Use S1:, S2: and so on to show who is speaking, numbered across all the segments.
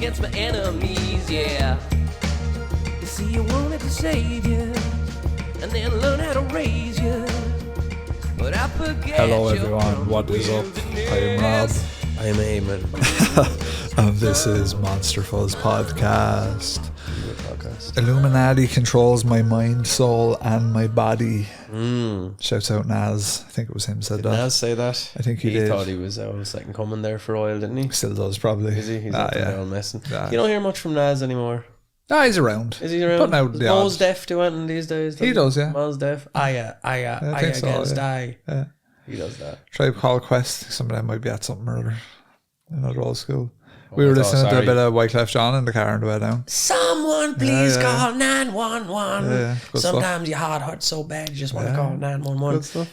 S1: against my enemies, yeah. You see, you wanted to save you, and then learn how to raise you. But I forget.
S2: Hello everyone, what is up? I am Rob.
S1: I am Eamon.
S2: And this is Monster Fuzz Podcast. Illuminati controls my mind, soul, and my body. Shouts out Naz. I think it was him said that.
S3: Did Naz say that?
S2: I think he did.
S3: He thought he was second coming there for a while, didn't he?
S2: Still does, probably.
S3: Is he? He's out there all messing.
S2: Yeah.
S3: You don't hear much from Naz anymore.
S2: Nah, he's around.
S3: Is he around?
S2: Putting out
S3: Does
S2: the odd.
S3: Mos Def do anything these days?
S2: He does, yeah.
S3: Mos Def. I
S2: think so,
S3: against
S2: yeah.
S3: I.
S2: Yeah.
S3: He does that.
S2: Tribe Call Quest. Some of them might be at something or other. Another old school. We
S3: Oh,
S2: were
S3: I thought,
S2: listening to a
S3: sorry.
S2: bit of Wyclef Jean in the car on the way down.
S3: Someone please
S2: Yeah, yeah.
S3: call 911.
S2: Yeah, good
S3: Sometimes your heart hurts so bad you just want to call
S2: Good
S3: 911.
S2: stuff.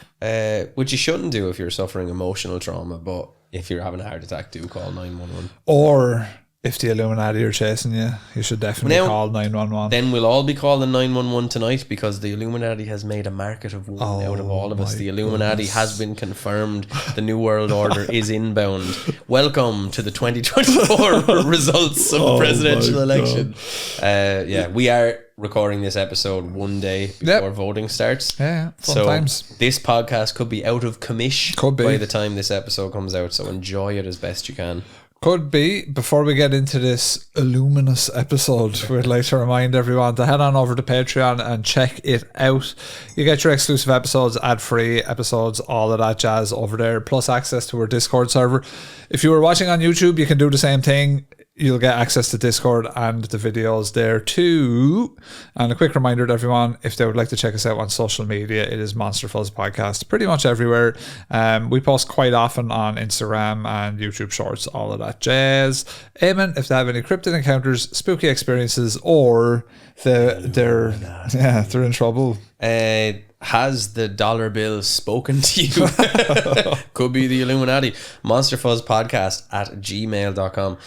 S3: Which you shouldn't do if you're suffering emotional trauma, but if you're having a heart attack, do call 911.
S2: Or if the Illuminati are chasing you, you should definitely
S3: Now-
S2: call 911.
S3: Then we'll all be calling 911 tonight because the Illuminati has made a market of one out of all of us.
S2: my
S3: The Illuminati has been confirmed. The New World Order is inbound. Welcome to the 2024 results of the presidential
S2: my
S3: election. We are recording this episode one day before voting starts.
S2: Yeah, fun
S3: So
S2: times.
S3: this podcast could be out of commish
S2: Could be.
S3: by the time this episode comes out. So enjoy it as best you can.
S2: Could be. Before we get into this illuminous episode, we'd like to remind everyone to head on over to Patreon and check it out. You get your exclusive episodes, ad-free episodes, all of that jazz over there, plus access to our Discord server. If you were watching on YouTube, you can do the same thing. You'll get access to Discord and the videos there too. And a quick reminder to everyone, if they would like to check us out on social media, it is Monster Fuzz Podcast, pretty much everywhere. We post quite often on Instagram and YouTube Shorts, all of that jazz. Eamon, if they have any cryptid encounters, spooky experiences, or they're in trouble.
S3: Has the dollar bill spoken to you? Could be the Illuminati. monsterfuzzpodcast at gmail.com.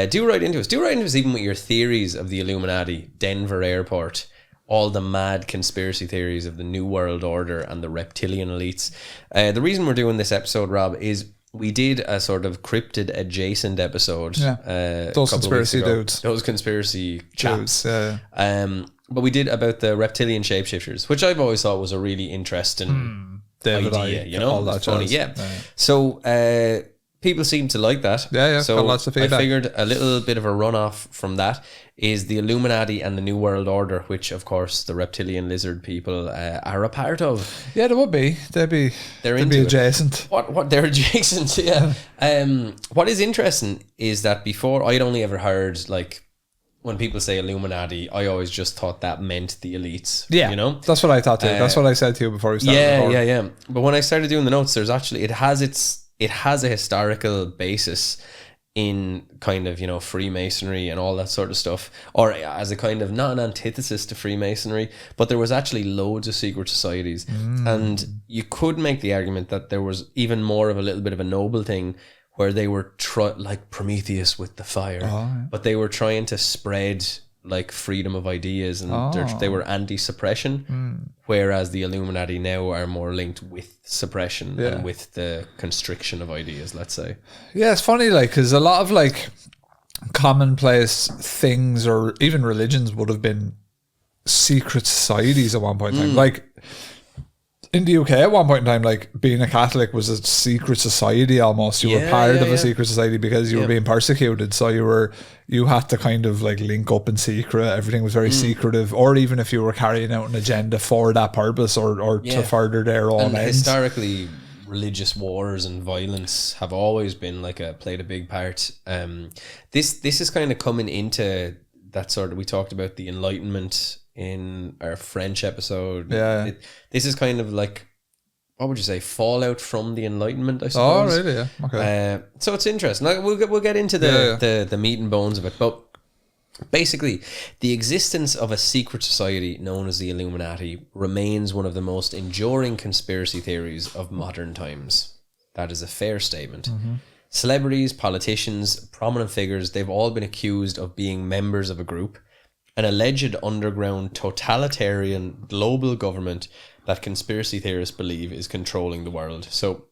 S3: Do write into us. Do write into us even with your theories of the Illuminati, Denver Airport, all the mad conspiracy theories of the New World Order and the reptilian elites. The reason we're doing this episode, Rob, is we did a sort of cryptid adjacent episode.
S2: Those conspiracy dudes.
S3: Those conspiracy chaps.
S2: Dudes, yeah.
S3: But we did about the reptilian shapeshifters, which I've always thought was a really interesting
S2: David
S3: idea.
S2: Icke,
S3: You know,
S2: all that
S3: it's funny.
S2: jazz.
S3: Yeah. So people seem to like that.
S2: Yeah,
S3: So
S2: got lots of feedback.
S3: I figured a little bit of a runoff from that is the Illuminati and the New World Order, which of course the reptilian lizard people are a part of.
S2: Yeah, there would be. They'd be
S3: into it.
S2: adjacent.
S3: What they're adjacent to, yeah. What is interesting is that before I'd only ever heard like when people say Illuminati, I always just thought that meant the elites.
S2: Yeah,
S3: you know,
S2: that's what I thought too. That's what I said to you before we started. recording.
S3: Yeah. But when I started doing the notes, there's actually it has a historical basis in kind of, you know, Freemasonry and all that sort of stuff, or as a kind of not an antithesis to Freemasonry, but there was actually loads of secret societies, and you could make the argument that there was even more of a little bit of a noble thing where they were like Prometheus with the fire, but they were trying to spread like freedom of ideas, and they were anti-suppression, whereas the Illuminati now are more linked with suppression and with the constriction of ideas, let's say.
S2: Yeah, it's funny, like, because a lot of like commonplace things or even religions would have been secret societies at one point in time. Like in the UK at one point in time, like being a Catholic was a secret society almost. You were part of a secret society because you were being persecuted. So you had to kind of like link up in secret. Everything was very secretive. Or even if you were carrying out an agenda for that purpose or to further their own
S3: And
S2: ends.
S3: historically, religious wars and violence have always been played a big part. This is kind of coming into that sort of, we talked about the Enlightenment in our French episode. This is kind of like, what would you say, fallout from the Enlightenment, I suppose.
S2: Oh, really? Yeah. Okay.
S3: So it's interesting. Like, we'll get into the meat and bones of it, but basically, the existence of a secret society known as the Illuminati remains one of the most enduring conspiracy theories of modern times. That is a fair statement. Celebrities, politicians, prominent figures, they've all been accused of being members of a group, an alleged underground totalitarian global government that conspiracy theorists believe is controlling the world. So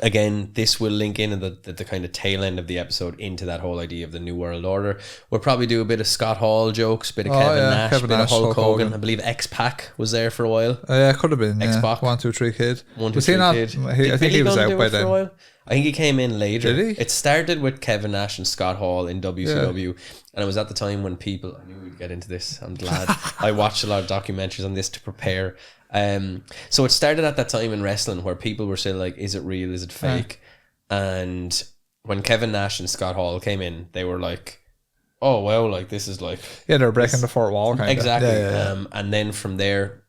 S3: Again, this will link in the kind of tail end of the episode into that whole idea of the New World Order. We'll probably do a bit of Scott Hall jokes, bit of Kevin Nash,
S2: Kevin
S3: bit
S2: Nash,
S3: of Hulk
S2: Hulk
S3: Hogan.
S2: Hogan.
S3: I believe X-Pac was there for a while.
S2: Yeah, it could have been.
S3: X-Pac.
S2: 1, 2, 3 Kid.
S3: 1, 2,
S2: Was he
S3: 3
S2: not?
S3: Kid.
S2: I
S3: Did
S2: think he was
S3: Billy Gunn
S2: out
S3: do
S2: by
S3: it for a
S2: then.
S3: while? I think he came in later.
S2: Did he?
S3: It started with Kevin Nash and Scott Hall in WCW, and it was at the time when people. I knew we'd get into this. I'm glad. I watched a lot of documentaries on this to prepare. So it started at that time in wrestling where people were still like, "Is it real? Is it fake?" And when Kevin Nash and Scott Hall came in, they were like, "Oh well, like this is like
S2: Yeah, they're breaking the fourth wall. Kind
S3: exactly."
S2: Of. Yeah.
S3: And then from there,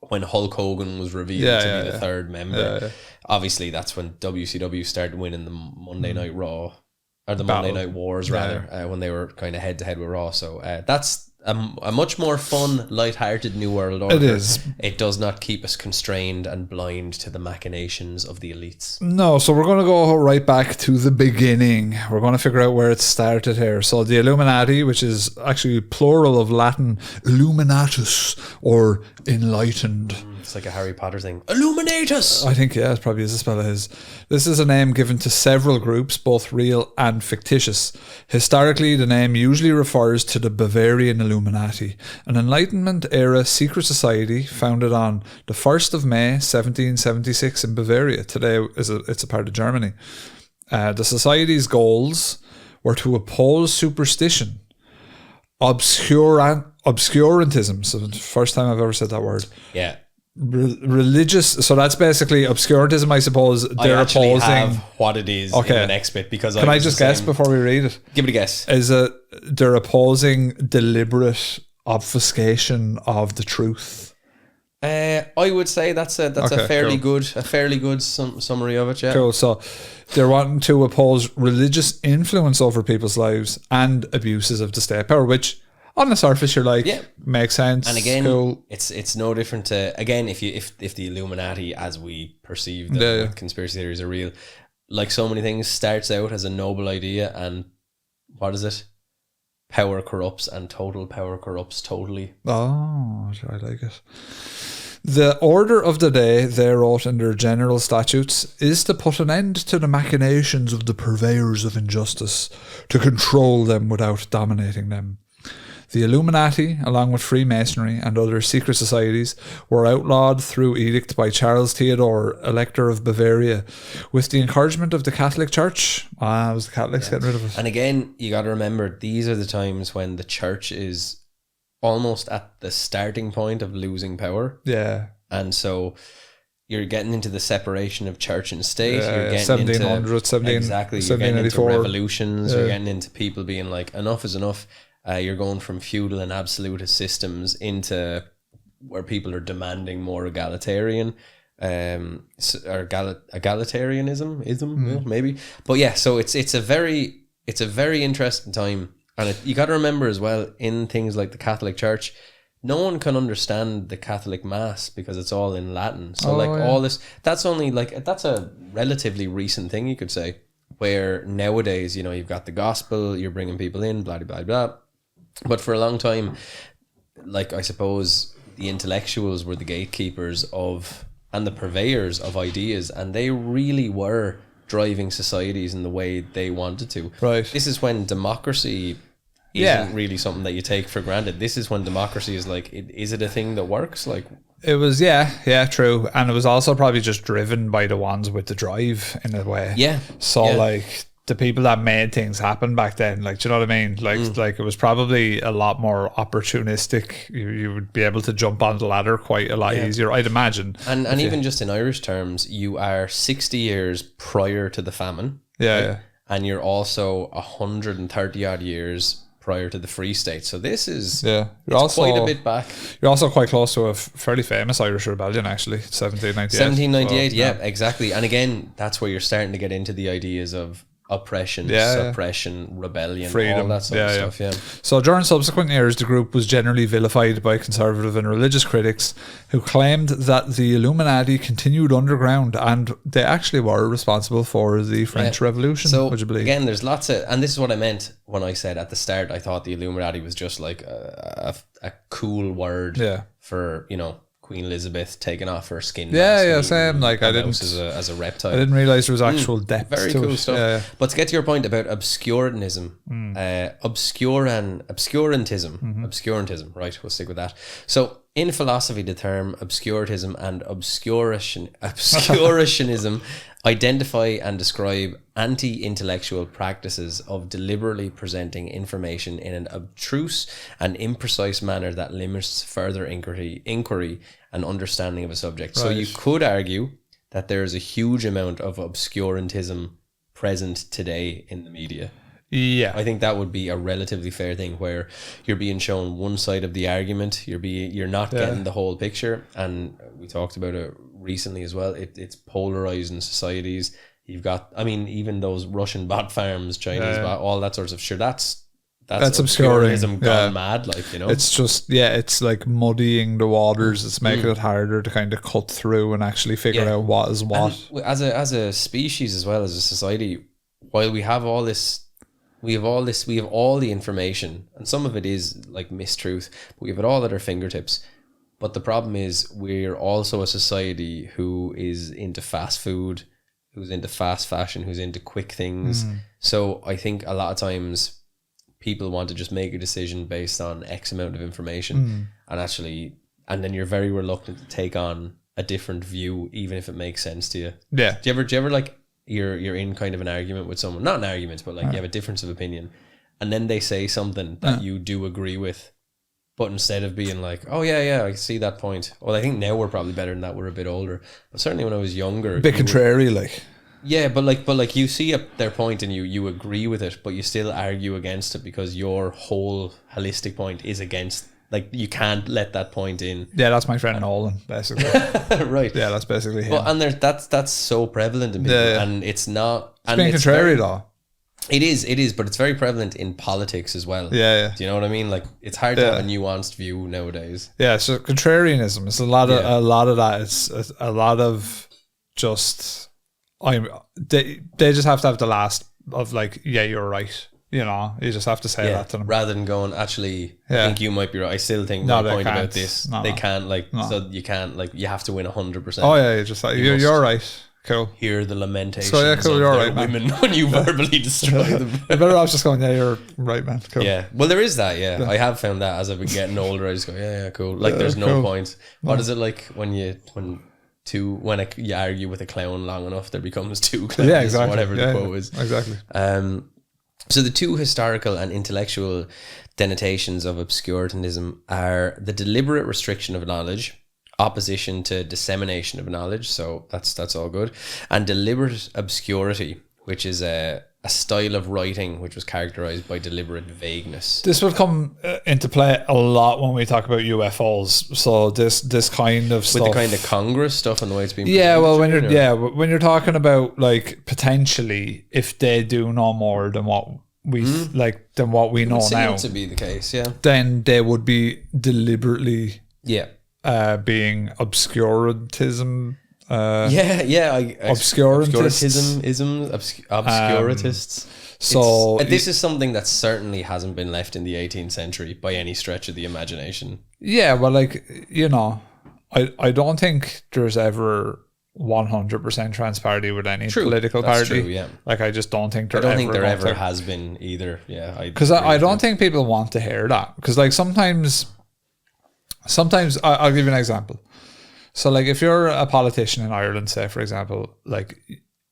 S3: when Hulk Hogan was revealed to be the third member, obviously that's when WCW started winning the Monday Night Raw or the Monday Night Wars rather, when they were kind of head to head with Raw. So that's a much more fun, light-hearted New World Order.
S2: It is.
S3: It does not keep us constrained and blind to the machinations of the elites.
S2: No, so we're going to go right back to the beginning. We're going to figure out where it started here. So the Illuminati, which is actually plural of Latin Illuminatus, or enlightened.
S3: It's like a Harry Potter thing. Illuminatus!
S2: I think, yeah, it probably is a spell of his. This is a name given to several groups, both real and fictitious. Historically, the name usually refers to the Bavarian Illuminati, an Enlightenment-era secret society founded on the 1st of May, 1776 in Bavaria. Today, it's a part of Germany. The society's goals were to oppose superstition, obscurantism. So the first time I've ever said that word.
S3: Yeah.
S2: Religious, so that's basically obscurantism, I suppose. They're
S3: opposing
S2: opposing
S3: what it is in the next bit because
S2: can I just guess before we read it?
S3: Give it a guess.
S2: Is it they're opposing deliberate obfuscation of the truth?
S3: I would say that's a fairly good summary of it. Yeah.
S2: Cool. So they're wanting to oppose religious influence over people's lives and abuses of the state power, which on the surface you're like, makes sense.
S3: And again,
S2: cool.
S3: it's no different to again if the Illuminati as we perceive them with conspiracy theories are real, like so many things, starts out as a noble idea and what is it? Power corrupts and total power corrupts totally.
S2: Oh, I like it. The order of the day, they wrote in their general statutes, is to put an end to the machinations of the purveyors of injustice, to control them without dominating them. The Illuminati, along with Freemasonry and other secret societies, were outlawed through edict by Charles Theodore, Elector of Bavaria, with the encouragement of the Catholic Church. It was the Catholics getting rid of it.
S3: And again, you got to remember, these are the times when the church is almost at the starting point of losing power.
S2: Yeah.
S3: And so you're getting into the separation of church and state. You're getting
S2: 1700s,
S3: exactly. You're getting into
S2: 1784.
S3: revolutions. You're getting into people being like, enough is enough. You're going from feudal and absolutist systems into where people are demanding more egalitarian, or egalitarianism, maybe. But yeah, so it's a very interesting time, and you got to remember as well in things like the Catholic Church, no one can understand the Catholic Mass because it's all in Latin. So all this, that's a relatively recent thing, you could say. Where nowadays, you've got the gospel, you're bringing people in, blah blah blah. But for a long time, like I suppose the intellectuals were the gatekeepers of and the purveyors of ideas, and they really were driving societies in the way they wanted to.
S2: Right.
S3: This is when democracy isn't really something that you take for granted. This is when democracy is like, is it a thing that works? Like
S2: it was, true. And it was also probably just driven by the ones with the drive in a way.
S3: Yeah.
S2: So like the people that made things happen back then, like, do you know what I mean? Like it was probably a lot more opportunistic. You would be able to jump on the ladder quite a lot easier, I'd imagine.
S3: And even just in Irish terms, you are 60 years prior to the famine.
S2: Yeah.
S3: And you're also 130 odd years prior to the Free State. So this is
S2: you're also
S3: quite a bit back.
S2: You're also quite close to a fairly famous Irish rebellion, actually, 1798.
S3: Yeah, exactly. And again, that's where you're starting to get into the ideas of oppression, suppression, rebellion,
S2: freedom,
S3: all that sort of stuff.
S2: So during subsequent years, the group was generally vilified by conservative and religious critics who claimed that the Illuminati continued underground and they actually were responsible for the French Revolution.
S3: So
S2: would you believe?
S3: Again, there's lots of, and this is what I meant when I said at the start, I thought the Illuminati was just like a cool word for, Queen Elizabeth taking off her skin.
S2: Yeah,
S3: mask
S2: same. Like, I didn't
S3: as a reptile.
S2: I didn't realize there was actual depth
S3: Very
S2: to
S3: cool
S2: it.
S3: stuff.
S2: Yeah.
S3: But to get to your point about obscurantism, obscurantism, right? We'll stick with that. So in philosophy, the term obscurantism and obscurationism identify and describe anti-intellectual practices of deliberately presenting information in an obtruse and imprecise manner that limits further inquiry and understanding of a subject. So you could argue that there is a huge amount of obscurantism present today in the media.
S2: Yeah.
S3: I think that would be a relatively fair thing, where you're being shown one side of the argument, you're not getting the whole picture. And we talked about it recently as well. It's polarizing societies. You've got, I mean, even those Russian bot farms, Chinese bot, all that sort of sure. That's obscurantism gone mad, like, you know.
S2: It's just it's like muddying the waters. It's making it harder to kind of cut through and actually figure out what is what.
S3: And as a species as well as a society, while we have all this. We have all the information, and some of it is like mistruth, but we have it all at our fingertips. But the problem is we're also a society who is into fast food, who's into fast fashion, who's into quick things. So I think a lot of times people want to just make a decision based on X amount of information, and then you're very reluctant to take on a different view, even if it makes sense to you.
S2: Yeah.
S3: Do you ever like, you're in kind of an argument with someone, not an argument, but like you have a difference of opinion, and then they say something that you do agree with, but instead of being like, oh yeah, I see that point. Well, I think now we're probably better than that. We're a bit older, but certainly when I was younger,
S2: A bit contrary, like.
S3: Yeah, but you see their point and you agree with it, but you still argue against it because your whole holistic point is against. Like, you can't let that point in.
S2: Yeah, that's my friend Nolan, basically.
S3: Right.
S2: Yeah, that's basically him.
S3: Well, and that's so prevalent in people, and it's not.
S2: It's being contrary, though.
S3: It is, but it's very prevalent in politics as well.
S2: Yeah.
S3: Do you know what I mean? Like, it's hard to have a nuanced view nowadays.
S2: Yeah, so contrarianism. It's a lot of that. It's a lot of just. They just have to have the last of like, yeah, you're right. You know, you just have to say that to them.
S3: Rather than going, actually, I think you might be right. I still think my point about this. They can't, like, so you can't, like, you have to win 100%.
S2: Oh, yeah, you're just like, you're right. Cool.
S3: Hear the lamentations
S2: cool,
S3: of
S2: you're
S3: their
S2: right, man.
S3: women when you verbally destroy them.
S2: You're better off just going, yeah, you're right, man. Cool.
S3: Yeah. Well, there is that, yeah. I have found that as I've been getting older, I just go, yeah, cool. Like, there's no point. What is it like when you argue with a clown long enough, there becomes two clowns,
S2: exactly.
S3: Whatever the quote is.
S2: Exactly.
S3: So the two historical and intellectual denotations of obscurantism are the deliberate restriction of knowledge, opposition to dissemination of knowledge, so that's all good, and deliberate obscurity, which is a style of writing which was characterized by deliberate vagueness.
S2: This will come into play a lot when we talk about UFOs. So this kind of stuff,
S3: with the kind of Congress stuff and the way it's been.
S2: Yeah, well, when you're talking about like potentially if they do know more than what we than what we know now,
S3: to be the case, yeah,
S2: then they would be deliberately being obscurantism.
S3: Obscurantists.
S2: So
S3: this is something that certainly hasn't been left in the 18th century by any stretch of the imagination.
S2: Yeah, well, like, you know, I don't think there's ever 100% transparency with any political party.
S3: True, yeah.
S2: Like, I just don't think
S3: there ever has been either. Yeah,
S2: because I don't think people want to hear that. Because like sometimes I'll give you an example. So, like, if you're a politician in Ireland, say, for example, like,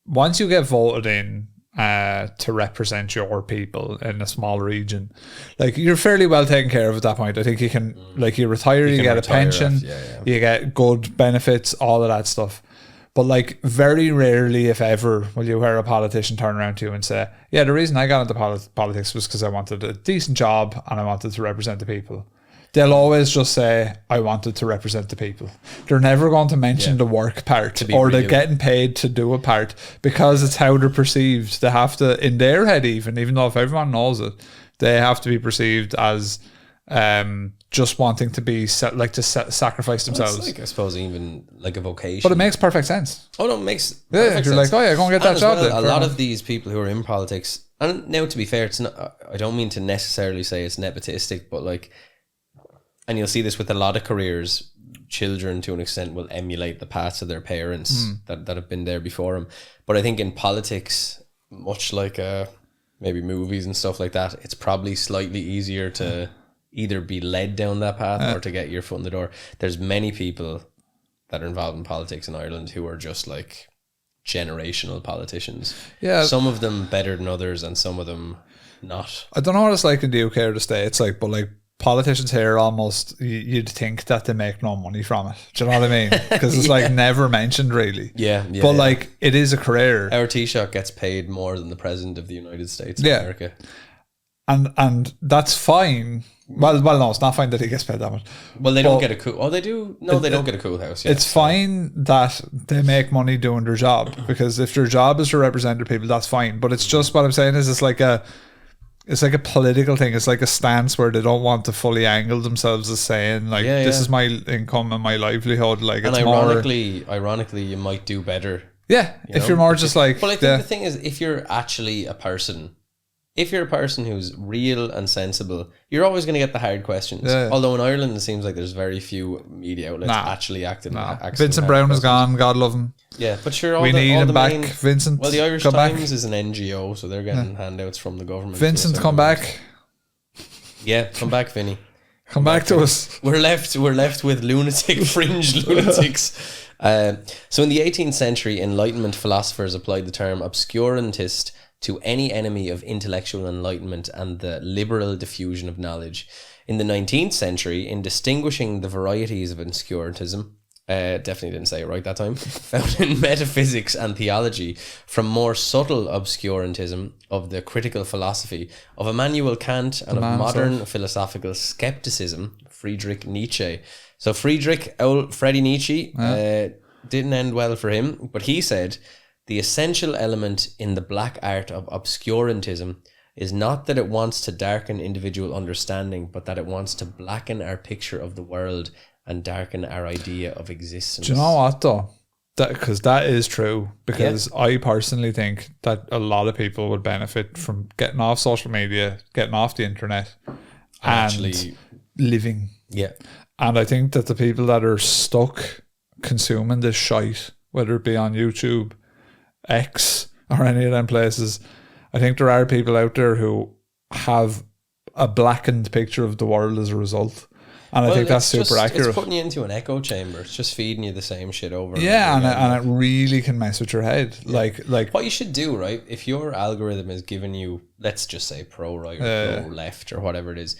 S2: once you get voted in to represent your people in a small region, like, you're fairly well taken care of at that point. I think you can, like, you retire, you get a pension, you get good benefits, all of that stuff. But, like, very rarely, if ever, will you hear a politician turn around to you and say, yeah, the reason I got into politics was because I wanted a decent job and I wanted to represent the people. They'll always just say, I wanted to represent the people. They're never going to mention the work part or they're getting paid to do a part, because it's how they're perceived. They have to, in their head even though if everyone knows it, they have to be perceived as just wanting to be sacrifice themselves.
S3: It's like, I suppose, even like a vocation.
S2: But it makes perfect sense.
S3: Oh, no, it makes
S2: perfect sense. Like, oh yeah, go and get that job.
S3: Well, a lot of these people who are in politics, and now to be fair, it's not, I don't mean to necessarily say it's nepotistic, but like, and you'll see this with a lot of careers, children to an extent will emulate the paths of their parents that have been there before them. But I think in politics, much like maybe movies and stuff like that, it's probably slightly easier to either be led down that path or to get your foot in the door. There's many people that are involved in politics in Ireland who are just like generational politicians.
S2: Yeah.
S3: Some of them better than others and some of them not.
S2: I don't know what it's like in the UK or the States, like, but like politicians here almost, you'd think that they make no money from it. Do you know what I mean? Because it's like never mentioned really.
S3: Yeah.
S2: But like it is a career.
S3: Our Taoiseach gets paid more than the President of the United States of America.
S2: And that's fine. Well, no, it's not fine that he gets paid that much.
S3: Well, they don't get a cool... Oh, they do? No, they don't get a cool house. Yeah,
S2: it's fine that they make money doing their job, because if their job is to represent their people, that's fine. But it's just, what I'm saying is it's like a political thing. It's like a stance where they don't want to fully angle themselves as saying like, this is my income and my livelihood. Like,
S3: and
S2: it's
S3: ironically, you might do better.
S2: Yeah, if you're more just like...
S3: But I think the thing is, if you're actually a person... If you're a person who's real and sensible, you're always going to get the hard questions. Yeah. Although in Ireland, it seems like there's very few media outlets actually acting.
S2: Vincent Brown is gone. God love him.
S3: Yeah, but sure,
S2: we need him back, Vincent.
S3: Well, the Irish Times is an NGO, so they're getting handouts from the government.
S2: Vincent, come back.
S3: Yeah, come back, Vinny.
S2: Come back to us.
S3: We're left with fringe lunatics. So in the 18th century, Enlightenment philosophers applied the term obscurantist to any enemy of intellectual enlightenment and the liberal diffusion of knowledge. In the 19th century, in distinguishing the varieties of obscurantism, definitely didn't say it right that time, found in metaphysics and theology, from more subtle obscurantism of the critical philosophy of Immanuel Kant and of modern philosophical skepticism, Friedrich Nietzsche. So Freddie Nietzsche, didn't end well for him, but he said, the essential element in the black art of obscurantism is not that it wants to darken individual understanding, but that it wants to blacken our picture of the world and darken our idea of existence.
S2: Do you know what though? Because that is true. Because I personally think that a lot of people would benefit from getting off social media, getting off the internet, and actually living.
S3: Yeah.
S2: And I think that the people that are stuck consuming this shite, whether it be on YouTube, X, or any of them places, I think there are people out there who have a blackened picture of the world as a result, and I think that's super accurate.
S3: It's putting you into an echo chamber. It's just feeding you the same shit over.
S2: And it really can mess with your head. Yeah. Like
S3: what you should do, right? If your algorithm is giving you, let's just say pro right or pro left or whatever it is,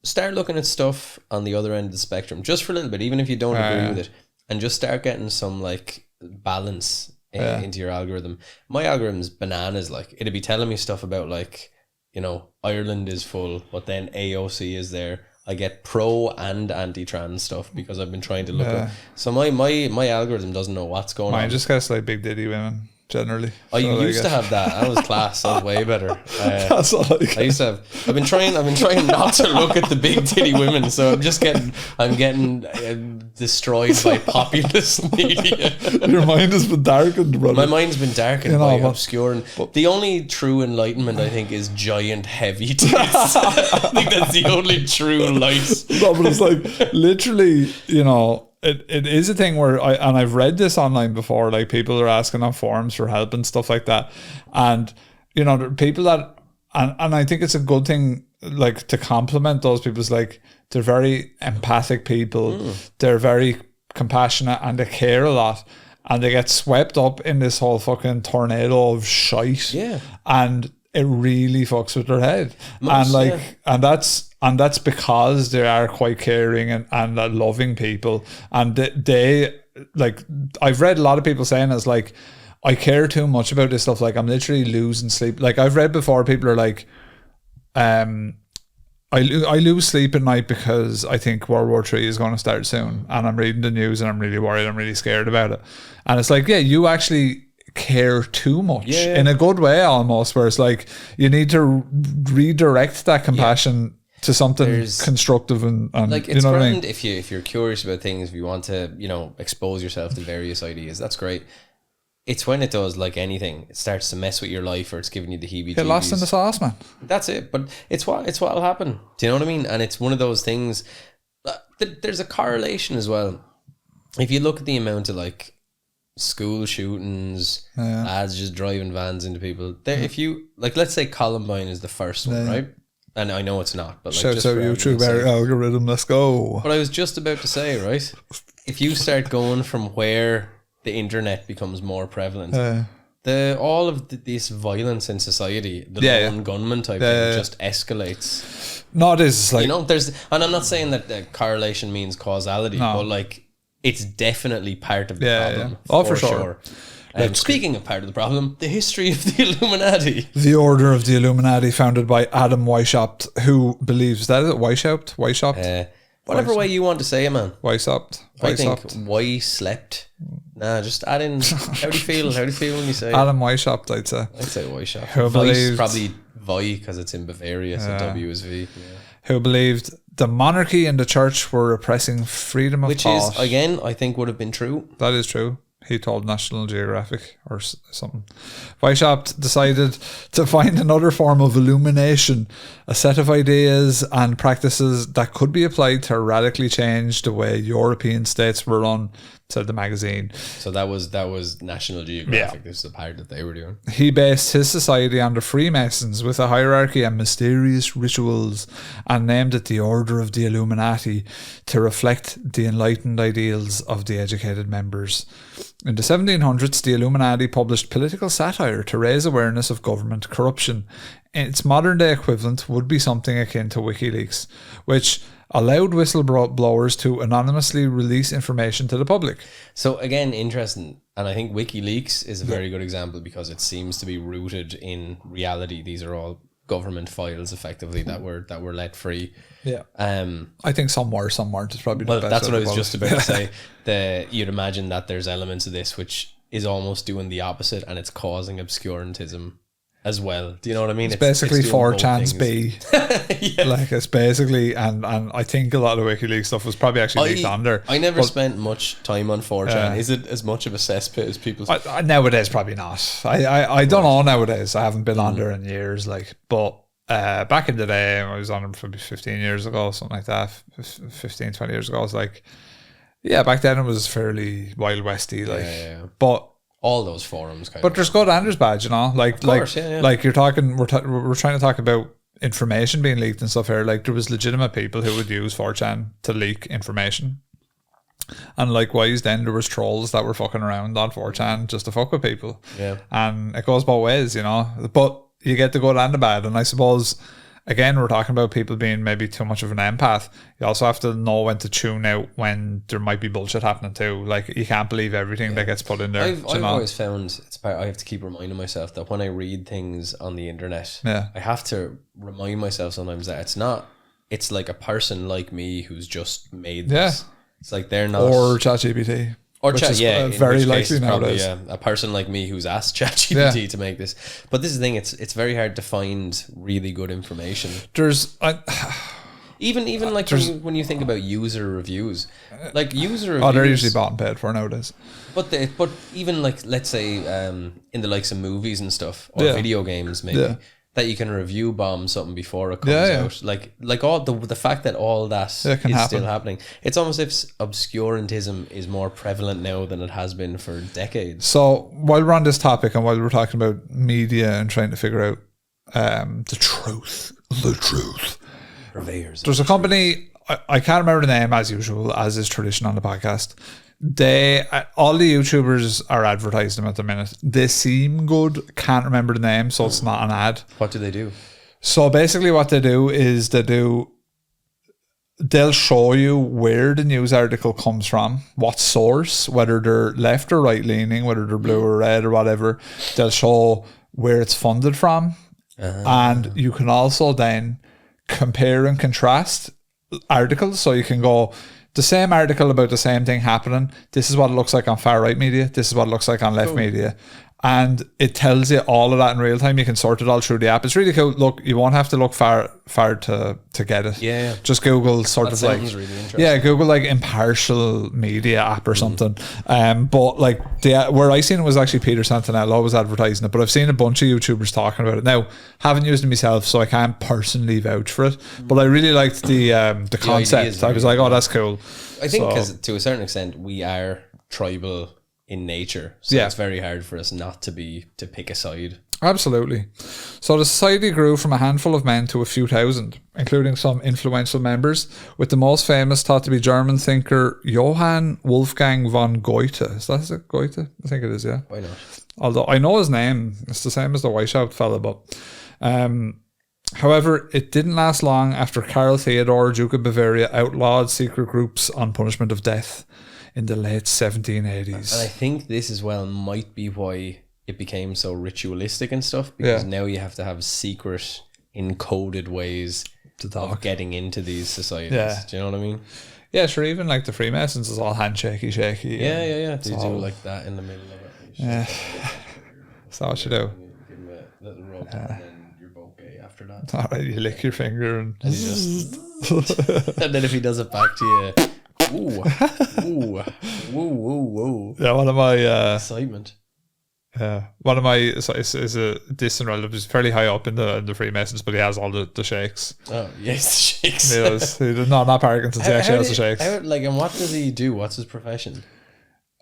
S3: start looking at stuff on the other end of the spectrum just for a little bit, even if you don't agree with it, and just start getting some like balance into your algorithm. My algorithm's bananas. Like, it'd be telling me stuff about like, you know, Ireland is full, but then AOC is there. I get pro and anti-trans stuff because I've been trying to look at. So my algorithm doesn't know what's going on.
S2: Mine just gets like big ditty women generally.
S3: Oh, you used to have that. That was class. That was way better.
S2: That's all I
S3: used to have. I've been trying not to look at the big titty women, so I'm getting destroyed by populist media.
S2: Your mind has been darkened, brother.
S3: My mind's been darkened by obscure. The only true enlightenment, I think, is giant heavy tits. I think that's the only true light.
S2: No, but it's like literally, you know. It is a thing where I've read this online before, like people are asking on forums for help and stuff like that, and you know, there are people that and I think it's a good thing, like, to compliment those people. It's like they're very empathic people, they're very compassionate, and they care a lot, and they get swept up in this whole fucking tornado of shite, and it really fucks with their head. And that's because they are quite caring and loving people. And they like, I've read a lot of people saying it's like, I care too much about this stuff. Like, I'm literally losing sleep. Like, I've read before, people are like, I lose sleep at night because I think World War III is going to start soon. And I'm reading the news and I'm really worried. I'm really scared about it. And it's like, yeah, you actually care too much in a good way almost, where it's like you need to redirect that compassion to something constructive and
S3: like, it's
S2: you know
S3: grand,
S2: what I mean?
S3: if you're curious about things, if you want to, you know, expose yourself to various ideas, that's great. It's when it does, like anything, it starts to mess with your life, or it's giving you the heebie-jeebies.
S2: Get lost in the sauce, man.
S3: That's it. But it's what'll happen. Do you know what I mean? And it's one of those things. there's a correlation as well. If you look at the amount of like school shootings, lads just driving vans into people. If you like, let's say Columbine is the first one, right? And I know it's not, but like,
S2: shout
S3: just
S2: out
S3: for
S2: YouTube
S3: argument's sake.
S2: algorithm, let's go.
S3: But I was just about to say, right? If you start going from where the internet becomes more prevalent, all of this violence in society, the lone gunman type thing, just escalates.
S2: No, it is like,
S3: You know, and I'm not saying that correlation means causality, but like it's definitely part of the problem.
S2: Yeah. Oh, for sure.
S3: Speaking of part of the problem, the history of the Illuminati.
S2: The Order of the Illuminati, founded by Adam Weishaupt, who believes that is it Weishaupt?
S3: Whatever way you want to say it, man.
S2: Weishaupt.
S3: I think why slept. Nah, just add in. How do you feel? How do you feel when you say
S2: Adam Weishaupt? I'd say.
S3: I'd say Weishaupt.
S2: Who
S3: Vice
S2: believed,
S3: probably Vi because it's in Bavaria, so W is V. Yeah.
S2: Who believed the monarchy and the church were repressing freedom of thought.
S3: Which is, again, I think would have been true.
S2: That is true. He told National Geographic or something. Weishaupt decided to find another form of illumination, a set of ideas and practices that could be applied to radically change the way European states were run, said the magazine.
S3: So that was National Geographic. This is the part that they were doing.
S2: He based his society on the Freemasons with a hierarchy and mysterious rituals, and named it the Order of the Illuminati to reflect the enlightened ideals of the educated members. In the 1700s, the Illuminati published political satire to raise awareness of government corruption. Its modern-day equivalent would be something akin to WikiLeaks, which allowed whistleblowers to anonymously release information to the public.
S3: So again, interesting. And I think WikiLeaks is a very good example because it seems to be rooted in reality. These are all government files effectively that were let free.
S2: Yeah. I think some were, some weren't. It's probably
S3: well,
S2: the best
S3: that's what I was
S2: both.
S3: just about to say. You'd imagine that there's elements of this which is almost doing the opposite, and it's causing obscurantism as well. Do you know what I mean?
S2: It's basically
S3: it's doing
S2: 4chan's
S3: both
S2: B.
S3: yeah.
S2: Like it's basically, and I think a lot of WikiLeaks stuff was probably actually leaked on there.
S3: I never spent much time on 4chan. Is it as much of a cesspit as people say?
S2: Nowadays, probably not. I don't know nowadays. I haven't been on there in years. Like, but back in the day, I was on them for 15 years ago, something like that. 15, 20 years ago, I was like, yeah, back then it was fairly Wild Westy. Like, but
S3: all those forums
S2: but there's good and there's bad, you know, like like you're talking, we're trying to talk about information being leaked and stuff here. Like there was legitimate people who would use 4chan to leak information, and likewise then there was trolls that were fucking around on 4chan just to fuck with people. And it goes both ways, you know, but you get the good and the bad. And I suppose again, we're talking about people being maybe too much of an empath. You also have to know when to tune out when there might be bullshit happening too. Like you can't believe everything that gets put in there.
S3: I've always found I have to keep reminding myself that when I read things on the internet, I have to remind myself sometimes that it's like a person like me who's just made this. It's like they're not,
S2: or ChatGPT.
S3: Or
S2: very likely nowadays.
S3: A person like me who's asked ChatGPT to make this. But this is the thing, it's very hard to find really good information.
S2: There's
S3: even like when you think about user reviews, like user reviews.
S2: Oh, they're usually bought and paid for nowadays.
S3: But even like, let's say in the likes of movies and stuff, or video games maybe, that you can review bomb something before it comes out. Like all the fact that all that is still happening. It's almost if obscurantism is more prevalent now than it has been for decades.
S2: So while we're on this topic and while we're talking about media and trying to figure out the truth.
S3: Purveyors.
S2: There's a company, I can't remember the name as usual, as is tradition on the podcast. All the YouTubers are advertising them at the minute. They seem good. Can't remember the name, so it's not an ad.
S3: What do they do?
S2: So basically what they do is they'll show you where the news article comes from, what source, whether they're left or right leaning, whether they're blue or red or whatever. They'll show where it's funded from. And you can also then compare and contrast articles. So you can go, the same article about the same thing happening, this is what it looks like on far right media, this is what it looks like on left media, and it tells you all of that in real time. You can sort it all through the app. It's really cool. Look, you won't have to look far to get it.
S3: Yeah.
S2: Just Google sort
S3: That
S2: of like
S3: sounds really interesting.
S2: yeah, Google like impartial media app or something. But like where I seen it was actually Peter Santinello was advertising it, but I've seen a bunch of YouTubers talking about it. Now, haven't used it myself, so I can't personally vouch for it. But I really liked the concept. I was like, oh, that's cool.
S3: I think because to a certain extent we are tribal in nature, so it's very hard for us not to pick a side.
S2: Absolutely. So the society grew from a handful of men to a few thousand, including some influential members, with the most famous thought to be German thinker Johann Wolfgang von Goethe. Is that it, Goethe? I think it is, yeah.
S3: Why not?
S2: Although I know his name, it's the same as the Weishaupt fella, but however, it didn't last long after Karl Theodor, Duke of Bavaria, outlawed secret groups on punishment of death in the late 1780s.
S3: And I think this as well might be why it became so ritualistic and stuff, because now you have to have secret, encoded ways of getting into these societies. Yeah. Do you know what I mean?
S2: Yeah, sure. Even like the Freemasons is all handshakey, shaky.
S3: Yeah. They do like that in the middle of it.
S2: Yeah. That's what you do.
S3: Give him a little rub and then you're both gay after that.
S2: All right, you lick your finger and
S3: you just and then if he does it back to you, ooh.
S2: Yeah, one of my
S3: excitement.
S2: One of my is a distant relative. He's fairly high up in the Freemasons, but he has all the shakes.
S3: Oh, yes, the shakes.
S2: He does. Not Parkinson's. He actually has the shakes.
S3: And what does he do? What's his profession?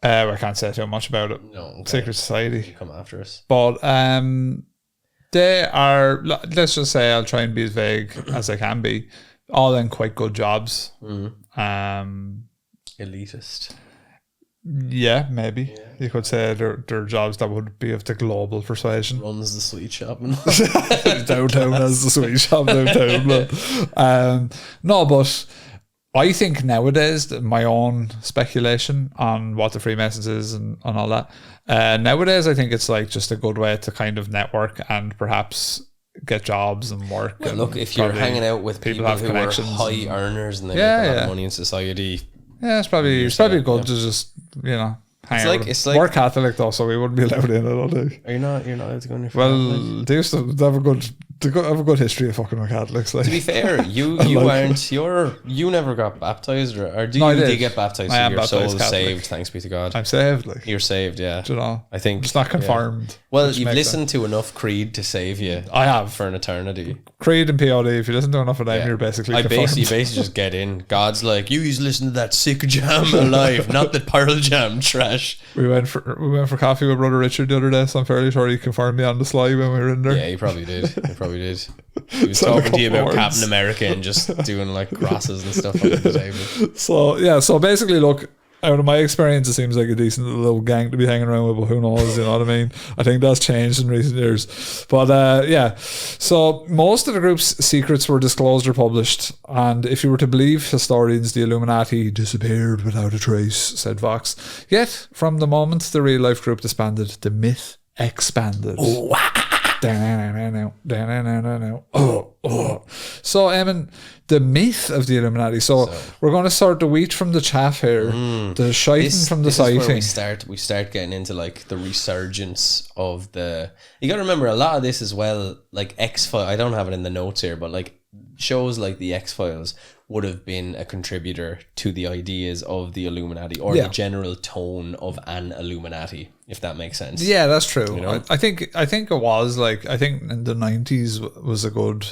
S2: I can't say too much about it.
S3: No, okay.
S2: Secret society.
S3: Come after us.
S2: But they are. Let's just say I'll try and be as vague as I can be. All in quite good jobs.
S3: Elitist.
S2: Yeah, maybe you could say they're jobs that would be of the global persuasion.
S3: Runs the sweet shop
S2: downtown has the sweet shop downtown. But, no, but I think nowadays, my own speculation on what the Freemasons is and all that. Nowadays, I think it's like just a good way to kind of network and perhaps get jobs and work.
S3: Well, look, if you're hanging out with people who are high earners and they make a lot of money in society.
S2: Yeah, it's probably good to just, hang out.
S3: It's like
S2: we're Catholic though, so we wouldn't be allowed in it all day.
S3: Are you not allowed to go in your
S2: Well, they used to have a good history of fucking with Catholics. Like.
S3: To be fair, you never got baptized, or do you get baptized?
S2: I am
S3: your soul
S2: baptized
S3: is
S2: Catholic.
S3: saved, thanks be to God.
S2: I'm saved, like.
S3: You're saved, yeah.
S2: Do you know?
S3: I think
S2: it's not confirmed.
S3: Well, you've listened to enough Creed to save you.
S2: I have
S3: for an eternity.
S2: Creed and POD. If you listen to enough of them, you're basically confirmed.
S3: You basically just get in. God's like, you used to listen to that sick jam alive, not the Pearl Jam trash.
S2: We went for coffee with Brother Richard the other day, so I'm fairly sure he confirmed me on the sly when we were in there.
S3: Yeah, he probably did. He was talking to you about Captain America and just doing like crosses and stuff on the table.
S2: So basically, look, out of my experience, it seems like a decent little gang to be hanging around with, but who knows, you know what I mean? I think that's changed in recent years. But so most of the group's secrets were disclosed or published, and if you were to believe historians, the Illuminati disappeared without a trace, said Vox. Yet, from the moment the real life group disbanded, the myth expanded. So, Eamon, the myth of the Illuminati. So we're going to sort the wheat from the chaff here, the shiting from the sighting.
S3: This is where we start getting into like the resurgence of the. You got to remember a lot of this as well. Like X-Files, I don't have it in the notes here, but like shows like the X-Files would have been a contributor to the ideas of the Illuminati or the general tone of an Illuminati, if that makes sense.
S2: Yeah, that's true.
S3: You know?
S2: I think it was like, I think in the 90s was a good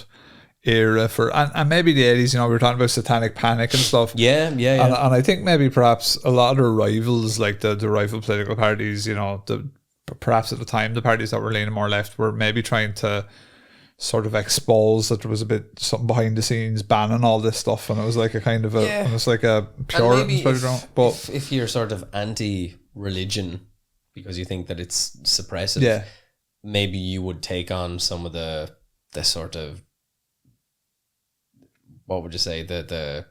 S2: era for, and maybe the 80s, we were talking about satanic panic and stuff.
S3: Yeah.
S2: And I think maybe perhaps a lot of their rivals, like the rival political parties, perhaps at the time the parties that were leaning more left were maybe trying to sort of expose that there was a bit something behind the scenes banning all this stuff, and it was like a kind of almost like a pure. But
S3: if you're sort of anti-religion because you think that it's suppressive, maybe you would take on some of the sort of, what would you say, the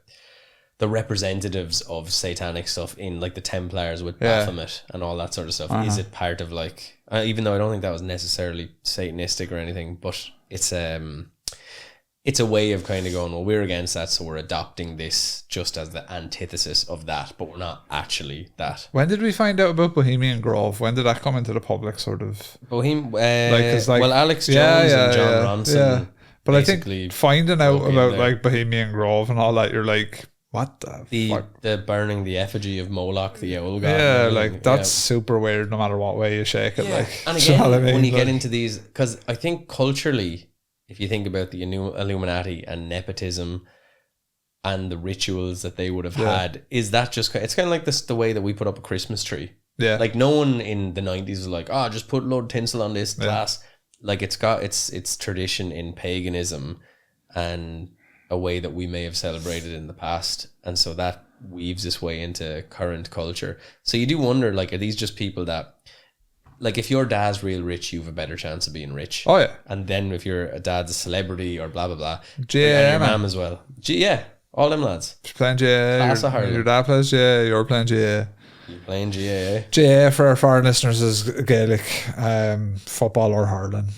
S3: representatives of satanic stuff in like the Templars with Baphomet and all that sort of stuff. Is it part of like, even though I don't think that was necessarily satanistic or anything, but it's it's a way of kind of going, well, we're against that, so we're adopting this just as the antithesis of that, but we're not actually that.
S2: When did we find out about Bohemian Grove? When did that come into the public, sort of?
S3: Well, Alex Jones and John Ronson.
S2: Yeah. But I think finding out about like Bohemian Grove and all that, you're like, what the fuck?
S3: The burning the effigy of Moloch, the owl god.
S2: Yeah, like that's super weird no matter what way you shake it.
S3: Yeah.
S2: Like,
S3: and again, when you get into these, because I think culturally, if you think about the Illuminati and nepotism and the rituals that they would have had, is that just, it's kind of like this, the way that we put up a Christmas tree.
S2: Yeah.
S3: Like no one in the 90s was like, oh, just put a load of tinsel on this glass. Like it's got its tradition in paganism and a way that we may have celebrated in the past. And so that weaves its way into current culture. So you do wonder, like, are these just people that, like, if your dad's real rich, you have a better chance of being rich.
S2: Oh, yeah.
S3: And then if your dad's a celebrity or blah, blah, blah.
S2: Yeah,
S3: and your mum as well. Yeah, all them lads.
S2: You're playing GA. Your dad plays GA. You're playing GA.
S3: You're playing GA.
S2: GA, for our foreign listeners, is Gaelic football or hurling.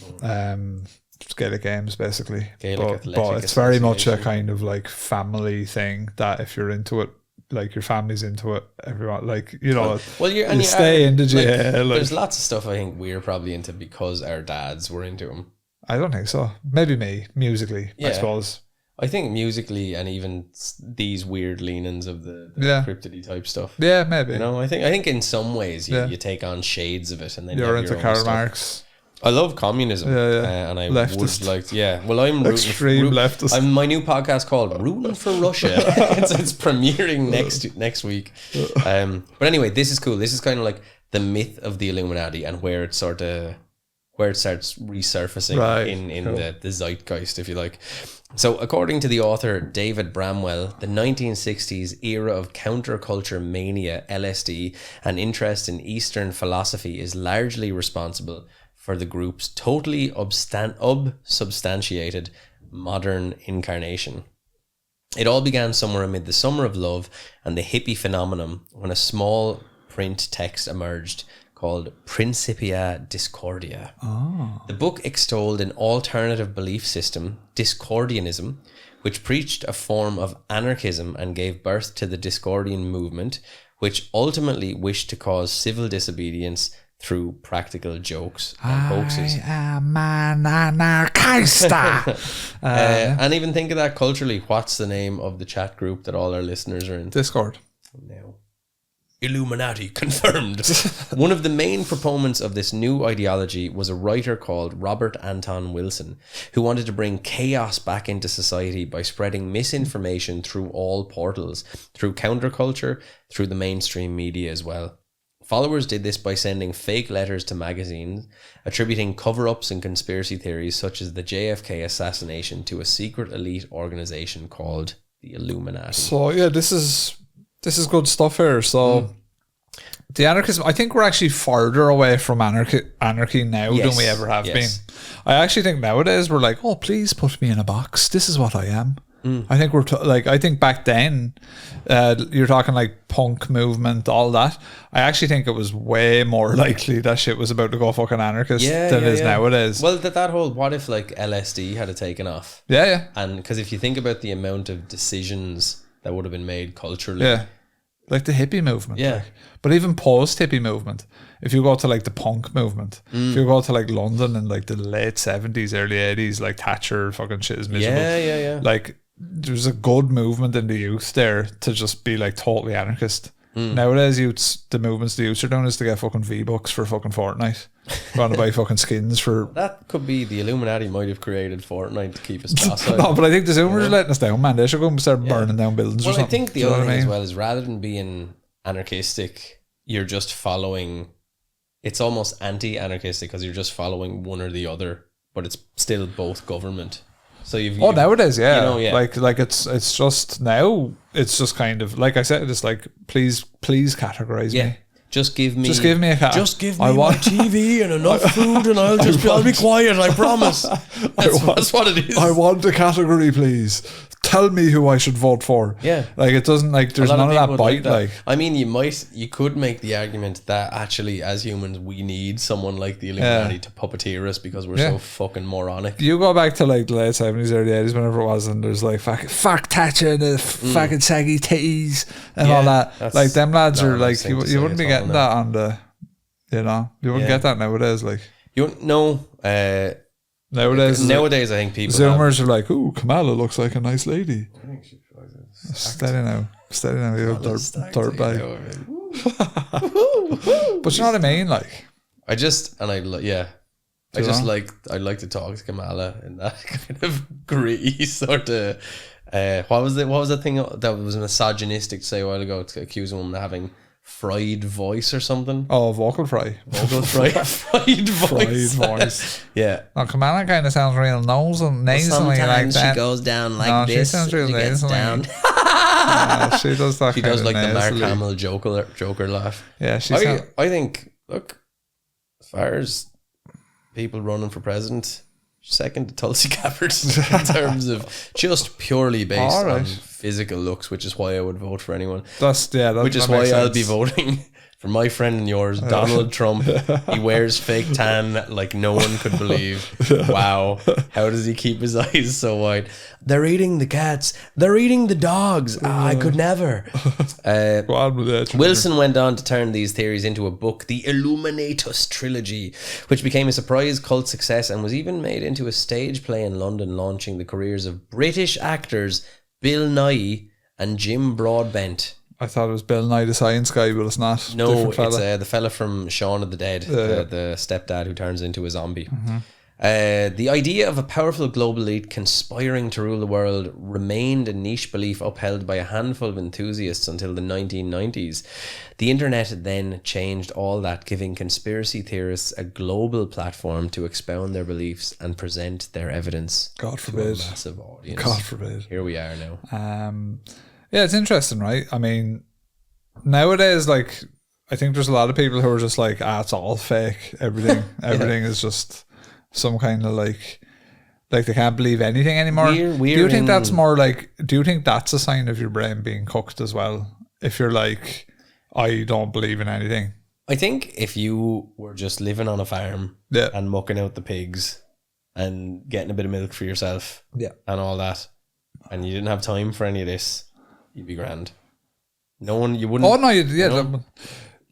S2: It's Gaelic games, basically. But it's very much a kind of like family thing that if you're into it, like your family's into it, everyone, like, you know, you stay into GA. Like,
S3: there's lots of stuff I think we're probably into because our dads were into them.
S2: I don't think so. Maybe me, musically, I suppose.
S3: I think musically and even these weird leanings of the cryptidy type stuff.
S2: Yeah, maybe.
S3: You know, I think in some ways you take on shades of it, and then
S2: you're
S3: into
S2: Karl Marx.
S3: I love communism, and I
S2: leftist.
S3: would like, well, I'm
S2: extreme leftist.
S3: I'm my new podcast called "Rooting for Russia." it's premiering next week. But anyway, this is cool. This is kind of like the myth of the Illuminati and where it starts resurfacing in the zeitgeist, if you like. So, according to the author David Bramwell, the 1960s era of counterculture mania, LSD, and interest in Eastern philosophy is largely responsible for the group's totally unsubstantiated modern incarnation. It all began somewhere amid the summer of love and the hippie phenomenon when a small print text emerged called Principia Discordia. Oh. The book extolled an alternative belief system, Discordianism, which preached a form of anarchism and gave birth to the Discordian movement, which ultimately wished to cause civil disobedience through practical jokes and hoaxes.
S2: I am an anarchist.
S3: And even think of that culturally. What's the name of the chat group that all our listeners are in?
S2: Discord.
S3: No. Illuminati confirmed. One of the main proponents of this new ideology was a writer called Robert Anton Wilson, who wanted to bring chaos back into society by spreading misinformation through all portals, through counterculture, through the mainstream media as well. Followers did this by sending fake letters to magazines, attributing cover-ups and conspiracy theories such as the JFK assassination to a secret elite organization called the Illuminati.
S2: So yeah, this is good stuff here. So the anarchism, I think we're actually farther away from anarchy now than we ever have been. I actually think nowadays we're like, oh, please put me in a box. This is what I am. I think we're I think back then, you're talking like punk movement, all that. I actually think it was way more likely that shit was about to go fucking anarchist than it is nowadays.
S3: Well, that whole, what if like LSD had taken off?
S2: Yeah.
S3: And because if you think about the amount of decisions that would have been made culturally,
S2: like the hippie movement, but even post hippie movement. If you go to like the punk movement, if you go to like London in like the late 70s, early 80s, like Thatcher fucking shit is miserable. Like there's a good movement in the youth there to just be like totally anarchist. Nowadays, the movements the youths are doing is to get fucking V-Bucks for fucking Fortnite. Going to buy fucking skins for...
S3: That could be the Illuminati might have created Fortnite to keep us passive.
S2: No, but I think the Zoomers are letting us down, man. They should go and start burning down buildings or something.
S3: I think the other thing as well is rather than being anarchistic, you're just following... It's almost anti-anarchistic because you're just following one or the other, but it's still both government. So you've
S2: nowadays, like it's just now. It's just kind of like I said. It's like please categorize me.
S3: Just give me
S2: a cat.
S3: Just give me my TV and enough food, and I'll be quiet. I promise. That's what it is.
S2: I want a category, please. tell me who I should vote for.
S3: Yeah.
S2: Like, it doesn't, like, there's
S3: A lot
S2: none of that
S3: people
S2: bite,
S3: that.
S2: like.
S3: I mean, you could make the argument that actually, as humans, we need someone like the Illuminati to puppeteer us because we're so fucking moronic.
S2: You go back to, like, the late 70s, early 80s, whenever it was, and there's, like, fuck Thatcher and the fucking saggy titties and all that. Like, them lads are, like, you wouldn't be getting that on the, you know, you wouldn't get that nowadays, like.
S3: You wouldn't know, Nowadays, I think people
S2: Zoomers are like, ooh, Kamala looks like a nice lady. Steady now, you dirt bag. But you know what I mean, like.
S3: I like to talk to Kamala in that kind of gritty sort of. What was the thing that was misogynistic to say a while ago, to accuse a woman of having fried voice or something?
S2: Oh, vocal fry.
S3: Fried voice. Yeah.
S2: Oh, Kamala kind of sounds real nasally like that.
S3: She goes down like this.
S2: She sounds real nasally. She does that.
S3: She does like the Mark Hamill Joker laugh.
S2: Yeah,
S3: I think, look, as far as people running for president, second to Tulsi Gabbard in terms of just purely based on physical looks, which is why I would vote for anyone. Which is why I'll be voting for my friend and yours, Donald Trump. He wears fake tan like no one could believe. Wow. How does he keep his eyes so wide? They're eating the cats. They're eating the dogs. I could never. Wilson went on to turn these theories into a book, the Illuminatus trilogy, which became a surprise cult success and was even made into a stage play in London, launching the careers of British actors Bill Nighy and Jim Broadbent.
S2: I thought it was Bill Nye the Science Guy, but it's not.
S3: No, it's the fella from Shaun of the Dead, the stepdad who turns into a zombie. The idea of a powerful global elite conspiring to rule the world remained a niche belief upheld by a handful of enthusiasts until the 1990s. The internet then changed all that, giving conspiracy theorists a global platform to expound their beliefs and present their evidence.
S2: God forbid.
S3: To a massive audience.
S2: God forbid.
S3: Here we are now.
S2: Yeah, it's interesting, right? I mean, nowadays, like, I think there's a lot of people who are just like, it's all fake. Everything is just some kind of like they can't believe anything anymore. Do you think that's more like, do you think that's a sign of your brain being cooked as well? If you're like, I don't believe in anything.
S3: I think if you were just living on a farm and mucking out the pigs and getting a bit of milk for yourself and all that, and you didn't have time for any of this, you'd be grand. No one, you wouldn't.
S2: Oh no,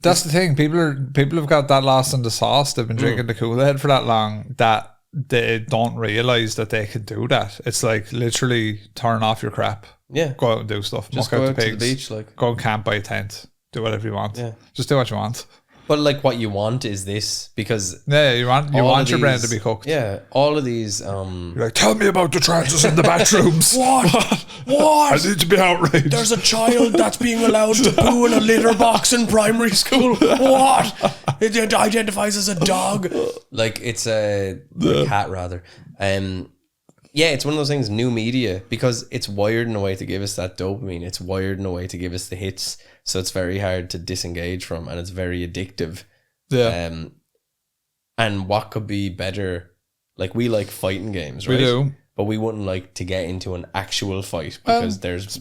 S2: that's the thing. People have got that lost in the sauce. They've been drinking the Kool-Aid for that long that they don't realize that they can do that. It's like literally turn off your crap. Yeah, go out and do stuff.
S3: Just go out to the beach, like
S2: go and camp by a tent. Do whatever you want. Yeah, just do what you want.
S3: But like what you want is this, because
S2: you want your brain to be cooked.
S3: Yeah, all of these.
S2: You're like, tell me about the trances in the bathrooms.
S3: What?
S2: I need to be outraged.
S3: There's a child that's being allowed to poo in a litter box in primary school. What? It identifies as a dog. Like it's a cat rather. Yeah, it's one of those things, new media, because it's wired in a way to give us that dopamine. It's wired in a way to give us the hits. So it's very hard to disengage from, and it's very addictive.
S2: Yeah.
S3: And what could be better? Like, we like fighting games, right?
S2: We do.
S3: But we wouldn't like to get into an actual fight because there's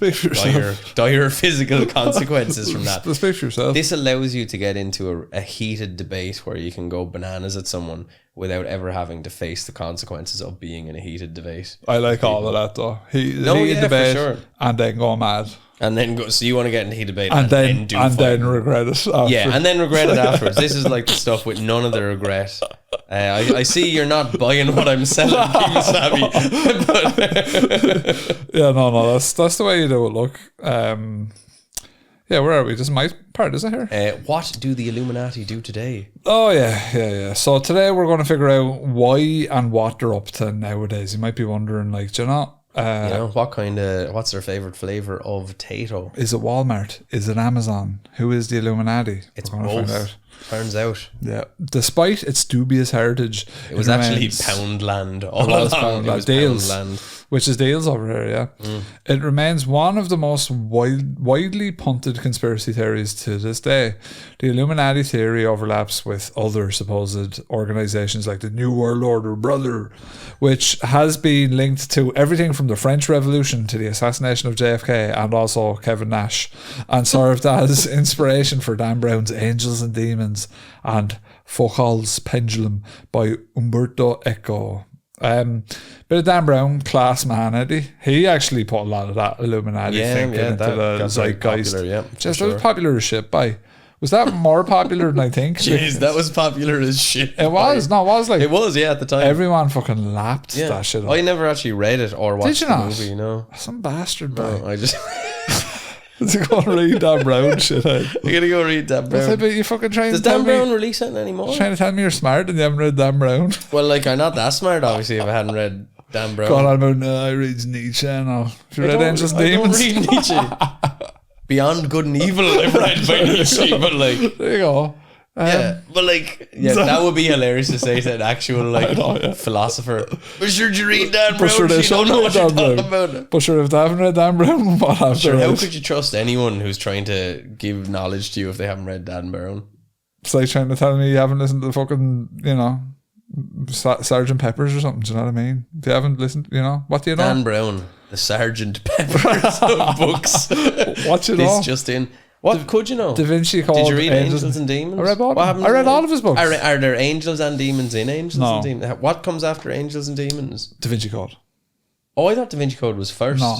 S2: dire
S3: physical consequences from that.
S2: Speak for yourself.
S3: This allows you to get into a heated debate where you can go bananas at someone without ever having to face the consequences of being in a heated debate.
S2: I like all of that though. Heated debate, for sure. And then go mad.
S3: And then go. So you want to get in a heated debate
S2: and then regret it. After.
S3: Yeah, and then regret it afterwards. This is like the stuff with none of the regret. I see you're not buying what I'm selling, King Savvy.
S2: Yeah, no, that's the way you do it. Look, yeah, where are we? This is my part, is it here?
S3: What do the Illuminati do today?
S2: Oh yeah. So today we're going to figure out why and what they're up to nowadays. You might be wondering, like, do you know?
S3: What's their favorite flavor of Tato?
S2: Is it Walmart? Is it Amazon? Who is the Illuminati?
S3: It's both. Turns out
S2: Yeah. Despite its dubious heritage,
S3: it was actually
S2: remains-
S3: Poundland all
S2: was
S3: along.
S2: Poundland.
S3: It was
S2: Dales.
S3: Poundland.
S2: which is Dales over here, yeah. It remains one of the most widely punted conspiracy theories to this day. The Illuminati theory overlaps with other supposed organizations like the New World Order Brother, which has been linked to everything from the French Revolution to the assassination of JFK and also Kevin Nash, and served as inspiration for Dan Brown's Angels and Demons and Foucault's Pendulum by Umberto Eco. Bit of Dan Brown, class man, Eddie. He actually put a lot of that Illuminati thinking into
S3: that
S2: the
S3: got very
S2: zeitgeist.
S3: popular, yeah,
S2: Just
S3: for
S2: it was popular as shit, by. Was that more popular than I think?
S3: Jeez, that was popular as shit.
S2: It was. No, it was like
S3: It was, yeah, at the time.
S2: everyone fucking lapped
S3: Yeah.
S2: that shit up.
S3: I never actually read it or watched
S2: you
S3: the
S2: not?
S3: movie, no.
S2: Some bastard, bro.
S3: No, I just...
S2: To go and read Dan Brown shit out.
S3: I'm gonna go read Dan
S2: What's that
S3: Brown.
S2: about you fucking trying
S3: Does
S2: to tell
S3: Dan Brown
S2: me?
S3: release anything anymore?
S2: Trying to tell me you're smart and you haven't read Dan Brown?
S3: Well, like, I'm not that smart, obviously, if I hadn't read Dan Brown.
S2: Going on about, no, I read Nietzsche now. Have you
S3: I
S2: read
S3: don't-
S2: Angels and
S3: I don't
S2: Demons?
S3: read Nietzsche. Beyond Good and Evil, I've read by Nietzsche, but like...
S2: There you go.
S3: Yeah, but like, yeah, that would be hilarious to say to an actual like
S2: know, yeah.
S3: philosopher. But sure, did you read Dan
S2: But
S3: Brown?
S2: sure, they
S3: You don't
S2: should
S3: know
S2: read
S3: what you're
S2: Dan
S3: talking
S2: Brown.
S3: about.
S2: But sure, if they haven't read Dan Brown, what have
S3: Sure,
S2: they
S3: how
S2: read?
S3: could you trust anyone who's trying to give knowledge to you if they haven't read Dan Brown?
S2: It's like trying to tell me you haven't listened to fucking, you know, Sergeant Peppers or something. Do you know what I mean? If you haven't listened, you know, what do you know?
S3: Dan Brown, the Sergeant Peppers of books.
S2: What you know?
S3: This just in. What could you know?
S2: Da Vinci Code.
S3: Did you read Angels and Demons?
S2: I read all,
S3: What happens
S2: I read
S3: in
S2: all
S3: it?
S2: of his books.
S3: Are there angels and demons in Angels
S2: No.
S3: and Demons? What comes after Angels and Demons?
S2: Da Vinci Code.
S3: Oh, I thought Da Vinci Code was first.
S2: No.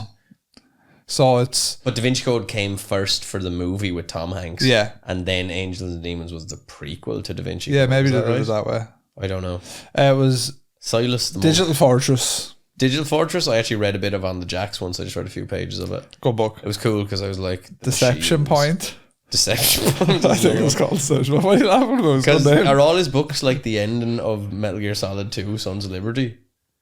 S2: So it's...
S3: But Da Vinci Code came first for the movie with Tom Hanks.
S2: Yeah.
S3: And then Angels and Demons was the prequel to Da Vinci
S2: Yeah,
S3: Code.
S2: maybe
S3: Is
S2: they
S3: that
S2: did
S3: right?
S2: it that way.
S3: I don't know.
S2: It was
S3: Silas the
S2: Digital Fortress.
S3: Digital Fortress, I actually read a bit of on the Jacks once. I just read a few pages of it.
S2: Good book.
S3: It was cool because I was like... the
S2: Deception
S3: machines.
S2: Point.
S3: Deception Point.
S2: I think it was called Deception Point. What are you laughing about? It's
S3: Because
S2: good name.
S3: are all his books like the ending of Metal Gear Solid 2, Sons of Liberty?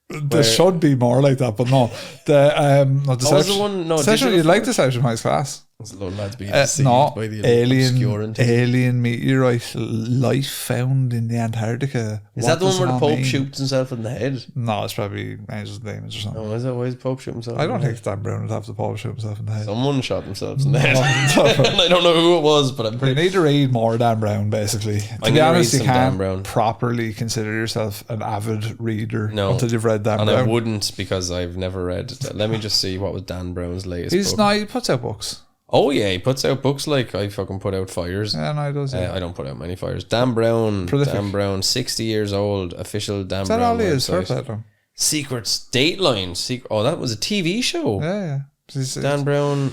S2: There should be more like that, but no. The no, Deception.
S3: the one? No,
S2: Deception.
S3: Digital
S2: You like Deception Point's class?
S3: There's a lot of lads being deceived
S2: No,
S3: by the obscure
S2: alien meteorite, life found in the Antarctica.
S3: Is
S2: What
S3: that the one
S2: does
S3: where
S2: it
S3: the
S2: all
S3: Pope
S2: mean?
S3: shoots himself in the head?
S2: No, it's probably Angels and Demons or something.
S3: Oh, is that why the Pope shoot himself?
S2: I
S3: in
S2: don't
S3: the
S2: think Dan Brown would have the Pope shoot himself in the head.
S3: Someone shot themselves in the head.
S2: No.
S3: And I don't know who it was, but I'm
S2: You
S3: pretty...
S2: need to read more Dan Brown, basically. To be
S3: gonna
S2: honest,
S3: read
S2: you
S3: some Dan
S2: can't
S3: Brown.
S2: properly consider yourself an avid reader
S3: No.
S2: until you've read Dan
S3: And I
S2: Brown.
S3: wouldn't because I've never read it. Let me just see what was Dan Brown's latest
S2: He's
S3: book.
S2: no, he puts out books.
S3: Oh yeah, he puts out books like I fucking put out fires.
S2: Yeah, no, he does. Yeah.
S3: I don't put out many fires. Dan Brown,
S2: Prolific.
S3: Dan Brown, 60 years old, official Dan
S2: Is that
S3: Brown
S2: all he is? Fair
S3: website.
S2: play to him.
S3: Secrets, Dateline. Oh, that was a TV show.
S2: Yeah, yeah. He's-
S3: Dan Brown,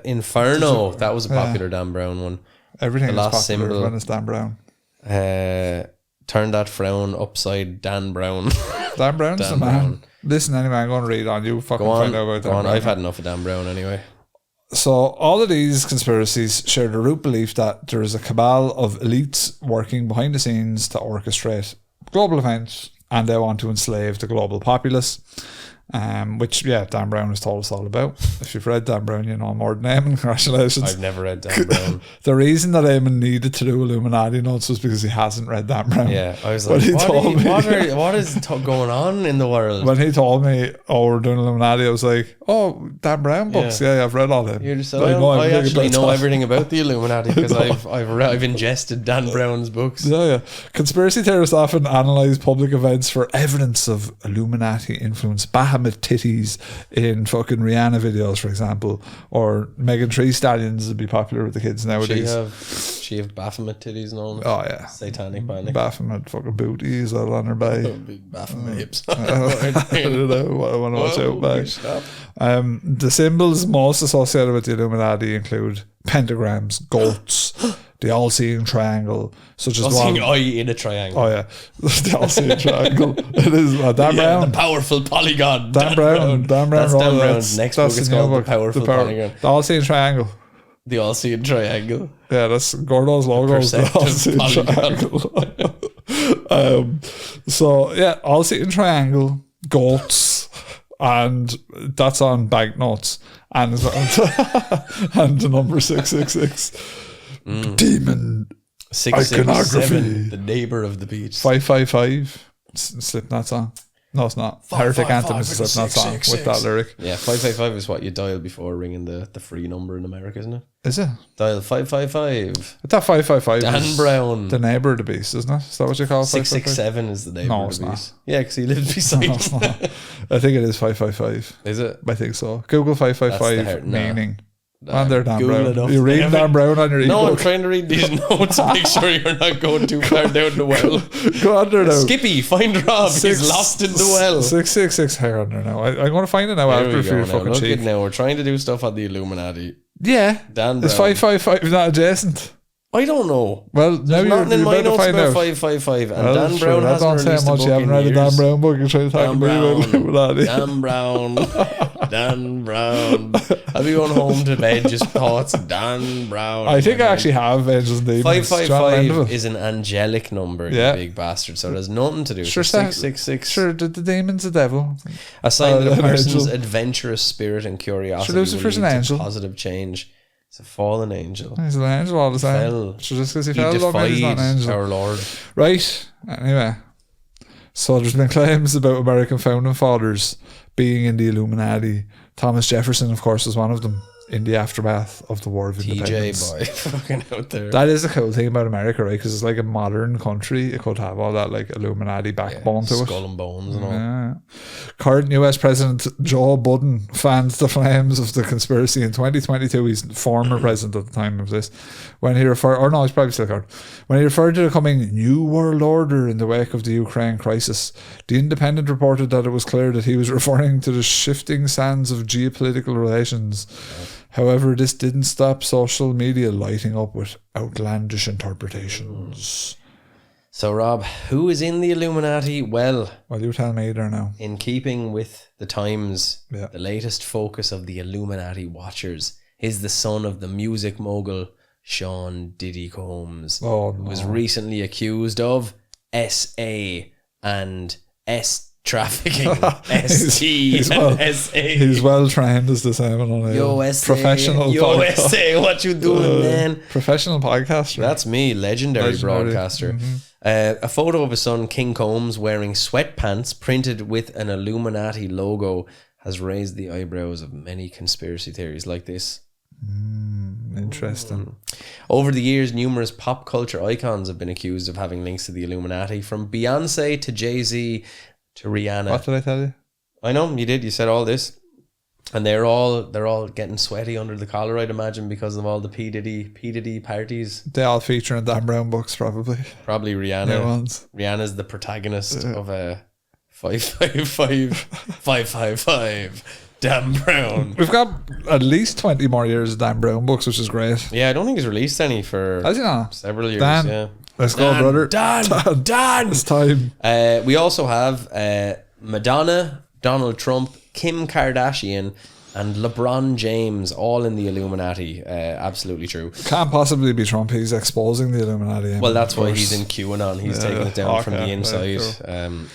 S3: Inferno. That was a popular Dan Brown one.
S2: Everything
S3: The
S2: is
S3: Last
S2: popular
S3: Symbol.
S2: when it's Dan Brown.
S3: Turn that frown upside Dan Brown.
S2: Dan Brown's
S3: Dan
S2: the man.
S3: Brown.
S2: Listen, anyway, I'm going to read on. You fucking
S3: Go on,
S2: find out about
S3: go
S2: Dan
S3: on.
S2: Brown.
S3: I've had enough of Dan Brown anyway.
S2: So all of these conspiracies share the root belief that there is a cabal of elites working behind the scenes to orchestrate global events, and they want to enslave the global populace. Which, yeah, Dan Brown has told us all about. If you've read Dan Brown, you know more than Eamon. Congratulations.
S3: I've never read Dan Brown.
S2: The reason that Eamon needed to do Illuminati notes was because he hasn't read Dan Brown.
S3: Yeah, I was
S2: When
S3: like,
S2: he told me-
S3: what is going on in the world?
S2: When he told me, oh, we're doing Illuminati, I was like, oh, Dan Brown books. Yeah, I've read all them.
S3: You're just,
S2: I
S3: I
S2: everything
S3: actually
S2: about
S3: know
S2: that.
S3: everything about the Illuminati because I've ingested Dan Brown's books.
S2: Yeah. Conspiracy theorists often analyze public events for evidence of Illuminati influence. Bahamut titties in fucking Rihanna videos, for example, or Megan Thee Stallions would be popular with the kids nowadays.
S3: She have Baphomet titties and all.
S2: Oh yeah,
S3: Satanic panic.
S2: Baphomet fucking booties all on her back.
S3: Big Baphomet hips.
S2: I don't know what I want to watch out back.
S3: Stop.
S2: The symbols most associated with the Illuminati include pentagrams, goats, the all-seeing triangle, such as
S3: I'm
S2: one.
S3: seeing eye in a triangle.
S2: Oh yeah, the all-seeing triangle. It is Dan
S3: Yeah,
S2: Brown.
S3: the powerful polygon.
S2: Dan Brown.
S3: That's
S2: wrote
S3: Dan
S2: it.
S3: Brown's next book. It's
S2: the new
S3: called The
S2: book.
S3: Powerful Polygon.
S2: The all-seeing triangle.
S3: The all-seeing triangle.
S2: Yeah, that's Gordo's logo. is The
S3: Perceptive
S2: all-seeing triangle. So yeah, all-seeing triangle, goats, and that's on banknotes, and and the number 666. Demon
S3: 667, the neighbor of the beach.
S2: 555, Slipknot song. No, it's not. Heretic Anthem is a Slipknot song with that lyric.
S3: Yeah, 555 is what you dial before ringing the free number in America, isn't it?
S2: Is it?
S3: Dial 555.
S2: I thought 555
S3: Dan
S2: was
S3: Brown.
S2: the neighbour of the beast, isn't it? Is that what you call it?
S3: 667 is the neighbor
S2: No,
S3: of
S2: it's
S3: the
S2: not.
S3: beast. Yeah, because he lives beside
S2: No, it's not. I think it is 555.
S3: Is it?
S2: I think so. Google
S3: That's the
S2: 555
S3: nah.
S2: meaning. And they're Dan
S3: Google it
S2: Brown.
S3: up.
S2: You're reading Dan Brown on your
S3: No, I'm
S2: ebook.
S3: trying to read these notes and make sure you're not going too far down the well.
S2: Go under now.
S3: Skippy, find Rob. He's lost in the well.
S2: 666 hair under now. I'm going to find it now
S3: There
S2: after
S3: we
S2: for
S3: go
S2: your
S3: now.
S2: fucking
S3: Look
S2: cheek.
S3: at now. We're trying to do stuff on the Illuminati.
S2: Yeah.
S3: Dan
S2: Is
S3: Brown.
S2: 555 not adjacent?
S3: I don't know.
S2: Well, now
S3: There's
S2: you're
S3: nothing in my
S2: about to
S3: notes
S2: find
S3: about
S2: out.
S3: 555. And
S2: Well,
S3: Dan
S2: sure,
S3: Brown
S2: that
S3: hasn't
S2: don't say
S3: released a
S2: much. You
S3: book
S2: haven't
S3: in
S2: read a Dan
S3: years.
S2: Brown book. You're trying to talk
S3: Dan
S2: about Illuminati.
S3: Dan Brown. Dan Brown. I'll be going home to bed just thoughts. Dan Brown.
S2: I think I actually have Angels and Demons.
S3: 555 is an angelic number,
S2: Yeah.
S3: you big bastard. So there's nothing to do.
S2: Sure,
S3: So 666.
S2: Sure, the demon's the devil.
S3: A sign that a
S2: an
S3: person's
S2: angel.
S3: adventurous spirit and curiosity
S2: Sure, Lucifer's
S3: will
S2: an
S3: lead
S2: angel.
S3: to positive change. It's a fallen angel.
S2: He's an angel all the time.
S3: Fell.
S2: So just because he
S3: He
S2: fell, don't mean he's not an
S3: defied
S2: angel.
S3: our Lord.
S2: Right. Anyway. So there's been claims about American founding fathers being in the Illuminati. Thomas Jefferson, of course, was one of them in the aftermath of the War of Independence.
S3: TJ boy. Fucking out there.
S2: That is the cool thing about America, right? Because it's like a modern country. It could have all that like Illuminati backbone to it.
S3: Skull and bones and all.
S2: Yeah. Current US President Joe Budden fanned the flames of the conspiracy in 2022. He's former president at the time of this. When he referred, or no, he's probably still current. When he referred to the coming new world order in the wake of the Ukraine crisis, The Independent reported that it was clear that he was referring to the shifting sands of geopolitical relations. However, this didn't stop social media lighting up with outlandish interpretations.
S3: So, Rob, who is in the Illuminati? Well,
S2: You tell me there now.
S3: in keeping with the times,
S2: Yeah.
S3: the latest focus of the Illuminati watchers is the son of the music mogul Sean Diddy Combs,
S2: Oh,
S3: who
S2: no.
S3: was recently accused of SA and S trafficking. ST
S2: he's
S3: and
S2: well-
S3: SA.
S2: He's well trained as the salmon on a
S3: Yo, SA.
S2: professional
S3: Yo,
S2: podcast.
S3: SA, what you doing, man?
S2: Professional podcaster.
S3: That's me, legendary broadcaster. A photo of his son King Combs wearing sweatpants printed with an Illuminati logo has raised the eyebrows of many conspiracy theories like this.
S2: Interesting.
S3: Over the years, numerous pop culture icons have been accused of having links to the Illuminati, from Beyonce to Jay-Z to Rihanna.
S2: What did I tell you?
S3: I know you did. You said all this, and they're all getting sweaty under the collar, I'd imagine, because of all the P Diddy parties.
S2: They all feature in Dan Brown books, probably.
S3: Probably
S2: New
S3: Rihanna.
S2: ones.
S3: Rihanna's the protagonist of a 555 Dan Brown.
S2: We've got at least 20 more years of Dan Brown books, which is great.
S3: Yeah, I don't think he's released any for
S2: Has he not?
S3: several years.
S2: Dan.
S3: Yeah.
S2: Let's go, brother.
S3: Dan.
S2: It's time.
S3: We also have Madonna, Donald Trump, Kim Kardashian, and LeBron James, all in the Illuminati. Absolutely true.
S2: Can't possibly be Trump. He's exposing the Illuminati.
S3: Well, that's
S2: of
S3: why
S2: course.
S3: he's in QAnon. He's
S2: Yeah,
S3: taking it down from the
S2: okay,
S3: inside,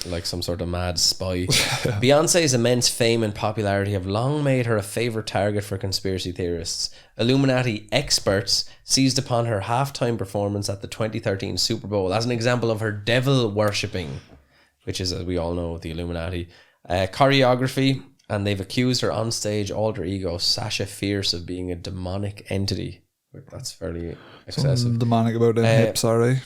S3: like some sort of mad spy. Beyonce's immense fame and popularity have long made her a favourite target for conspiracy theorists. Illuminati experts seized upon her halftime performance at the 2013 Super Bowl as an example of her devil worshipping, which is, as we all know, the Illuminati. Choreography, and they've accused her onstage alter ego, Sasha Fierce, of being a demonic entity. That's fairly excessive.
S2: Something demonic about them hips, sorry.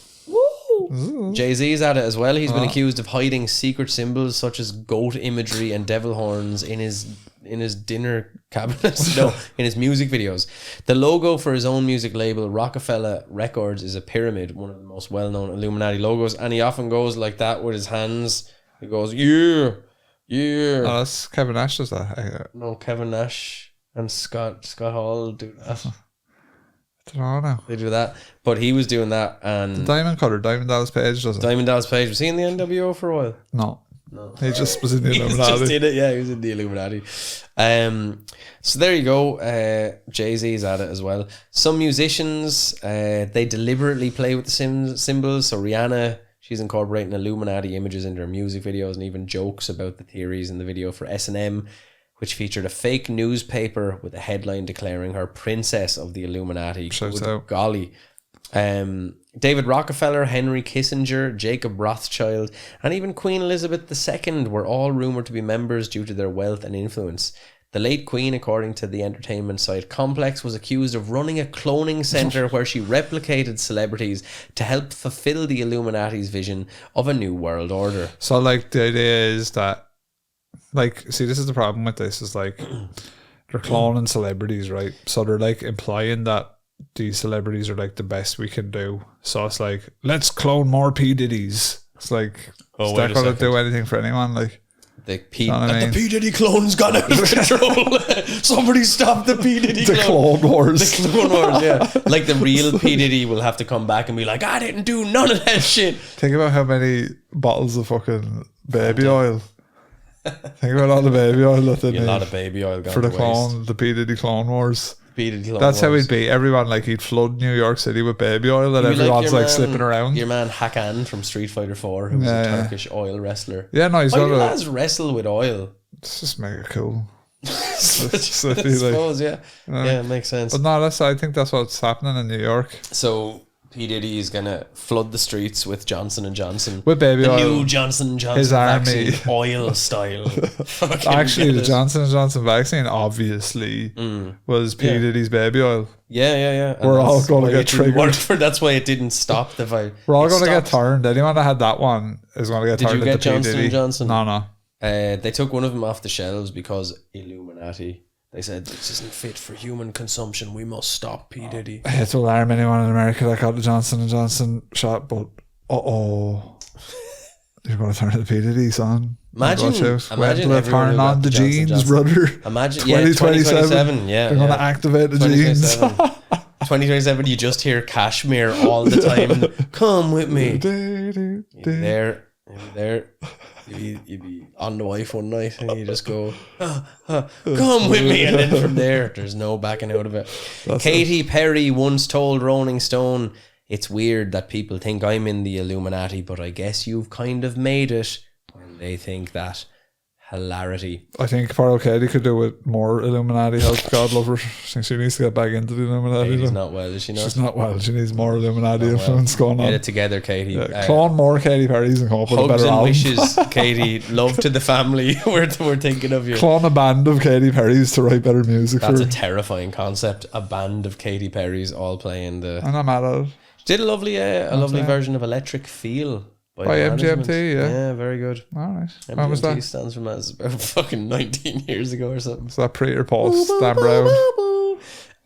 S3: Jay-Z's at it as well. He's been accused of hiding secret symbols such as goat imagery and devil horns in his dinner cabinets. No, in his music videos. The logo for his own music label, Rockefeller Records, is a pyramid, one of the most well-known Illuminati logos, and he often goes like that with his hands. He goes, yeah.
S2: Oh, that's Kevin Nash does that.
S3: No, Kevin Nash and Scott Hall do that.
S2: I don't know.
S3: They do that. But he was doing that, and
S2: Diamond Dallas Page does it.
S3: Diamond Dallas Page, was he in the NWO for a while?
S2: No. He just was in the
S3: He just
S2: Illuminati.
S3: did it. Yeah, he was in the Illuminati. So there you go. Jay-Z's at it as well. Some musicians, they deliberately play with the symbols. So Rihanna, she's incorporating Illuminati images into her music videos and even jokes about the theories in the video for S&M, which featured a fake newspaper with a headline declaring her princess of the Illuminati.
S2: Shouts
S3: Good
S2: out.
S3: golly. David Rockefeller, Henry Kissinger, Jacob Rothschild, and even Queen Elizabeth II were all rumoured to be members due to their wealth and influence. The late Queen, according to the entertainment site Complex, was accused of running a cloning centre where she replicated celebrities to help fulfill the Illuminati's vision of a new world order.
S2: So, like, the idea is that, like, see, this is the problem with this, is like, they're cloning celebrities, right? So they're like implying that these celebrities are like the best we can do. So it's like, let's clone more P. Diddy's. It's like, is that going to do anything for anyone? Like,
S3: the P Diddy clone's gone out of control. Somebody stop the P Diddy
S2: the Clone Wars.
S3: The Clone Wars, yeah. Like the real P Diddy will have to come back and be like, I didn't do none of that shit.
S2: Think about how many bottles of fucking baby oil. Think about all the baby oil that they
S3: A lot of baby oil gone
S2: for the
S3: to
S2: clone,
S3: waste.
S2: the P Diddy Clone Wars.
S3: P Diddy Clone
S2: That's
S3: Wars.
S2: how it'd be. Everyone, like, he'd flood New York City with baby oil that
S3: You'd be
S2: everyone's
S3: your
S2: like
S3: man-
S2: slipping around.
S3: Your man Hakan from Street Fighter 4, who was a Turkish oil wrestler.
S2: Yeah, no, he's
S3: Why
S2: got
S3: do
S2: a.
S3: lads wrestle with oil?
S2: It's just mega cool.
S3: I
S2: So I feel like-
S3: suppose, yeah. Yeah, it makes sense.
S2: But no, I think that's what's happening in New York.
S3: So P Diddy is gonna flood the streets with Johnson & Johnson,
S2: With baby
S3: the
S2: oil.
S3: new Johnson & Johnson
S2: His
S3: vaccine,
S2: army.
S3: oil style. Fucking
S2: Actually,
S3: get
S2: the
S3: it.
S2: Johnson & Johnson vaccine obviously was P.
S3: Yeah.
S2: Diddy's baby oil.
S3: Yeah. And
S2: We're all
S3: that's
S2: gonna
S3: why
S2: get
S3: it didn't
S2: triggered.
S3: work for. That's why it didn't stop the fight.
S2: We're all
S3: It
S2: going to get
S3: stopped.
S2: turned. Anyone that had that one is going to get
S3: Did
S2: turned
S3: you get
S2: into P.
S3: Johnson
S2: Diddy.
S3: & Johnson?
S2: No.
S3: They took one of them off the shelves because Illuminati. They said this isn't fit for human consumption. We must stop P Diddy.
S2: I hate to alarm anyone in America that got the Johnson & Johnson shot, but you're going to turn to the P. Diddy song.
S3: Imagine
S2: Wait till they
S3: everyone
S2: turn
S3: who
S2: on
S3: got
S2: the
S3: Johnson
S2: jeans,
S3: Johnson.
S2: brother.
S3: Imagine
S2: 2027.
S3: Yeah,
S2: They're going to activate the jeans.
S3: 2027. You just hear Kashmir all the time. Come with me. You'd be there. You'd be on the wife one night and you just go, come with me. And then from there, there's no backing out of it. Katy Perry once told Rolling Stone, it's weird that people think I'm in the Illuminati, but I guess you've kind of made it. And they think that hilarity.
S2: I think Farrell Katie could do with more Illuminati help. God love her. I think she needs to get back into the Illuminati.
S3: Katie's
S2: though.
S3: not well, is she not?
S2: She's not well. She needs more Illuminati influence going on.
S3: Get it together, Katie.
S2: Clone more Katy Perry's and come up with a
S3: Hugs
S2: better
S3: and
S2: album.
S3: wishes, Katie. Love to the family. We're thinking of you.
S2: Clone a band of Katy Perry's to write better music
S3: That's
S2: for.
S3: a terrifying concept. A band of Katy Perry's all playing the.
S2: I'm not mad at it.
S3: She did a lovely version of Electric Feel
S2: By
S3: Management.
S2: MGMT, yeah.
S3: Yeah, very good.
S2: All right. When was
S3: MGMT
S2: that?
S3: stands for Mass about fucking 19 years ago or something.
S2: Was that pre or post Dan Brown?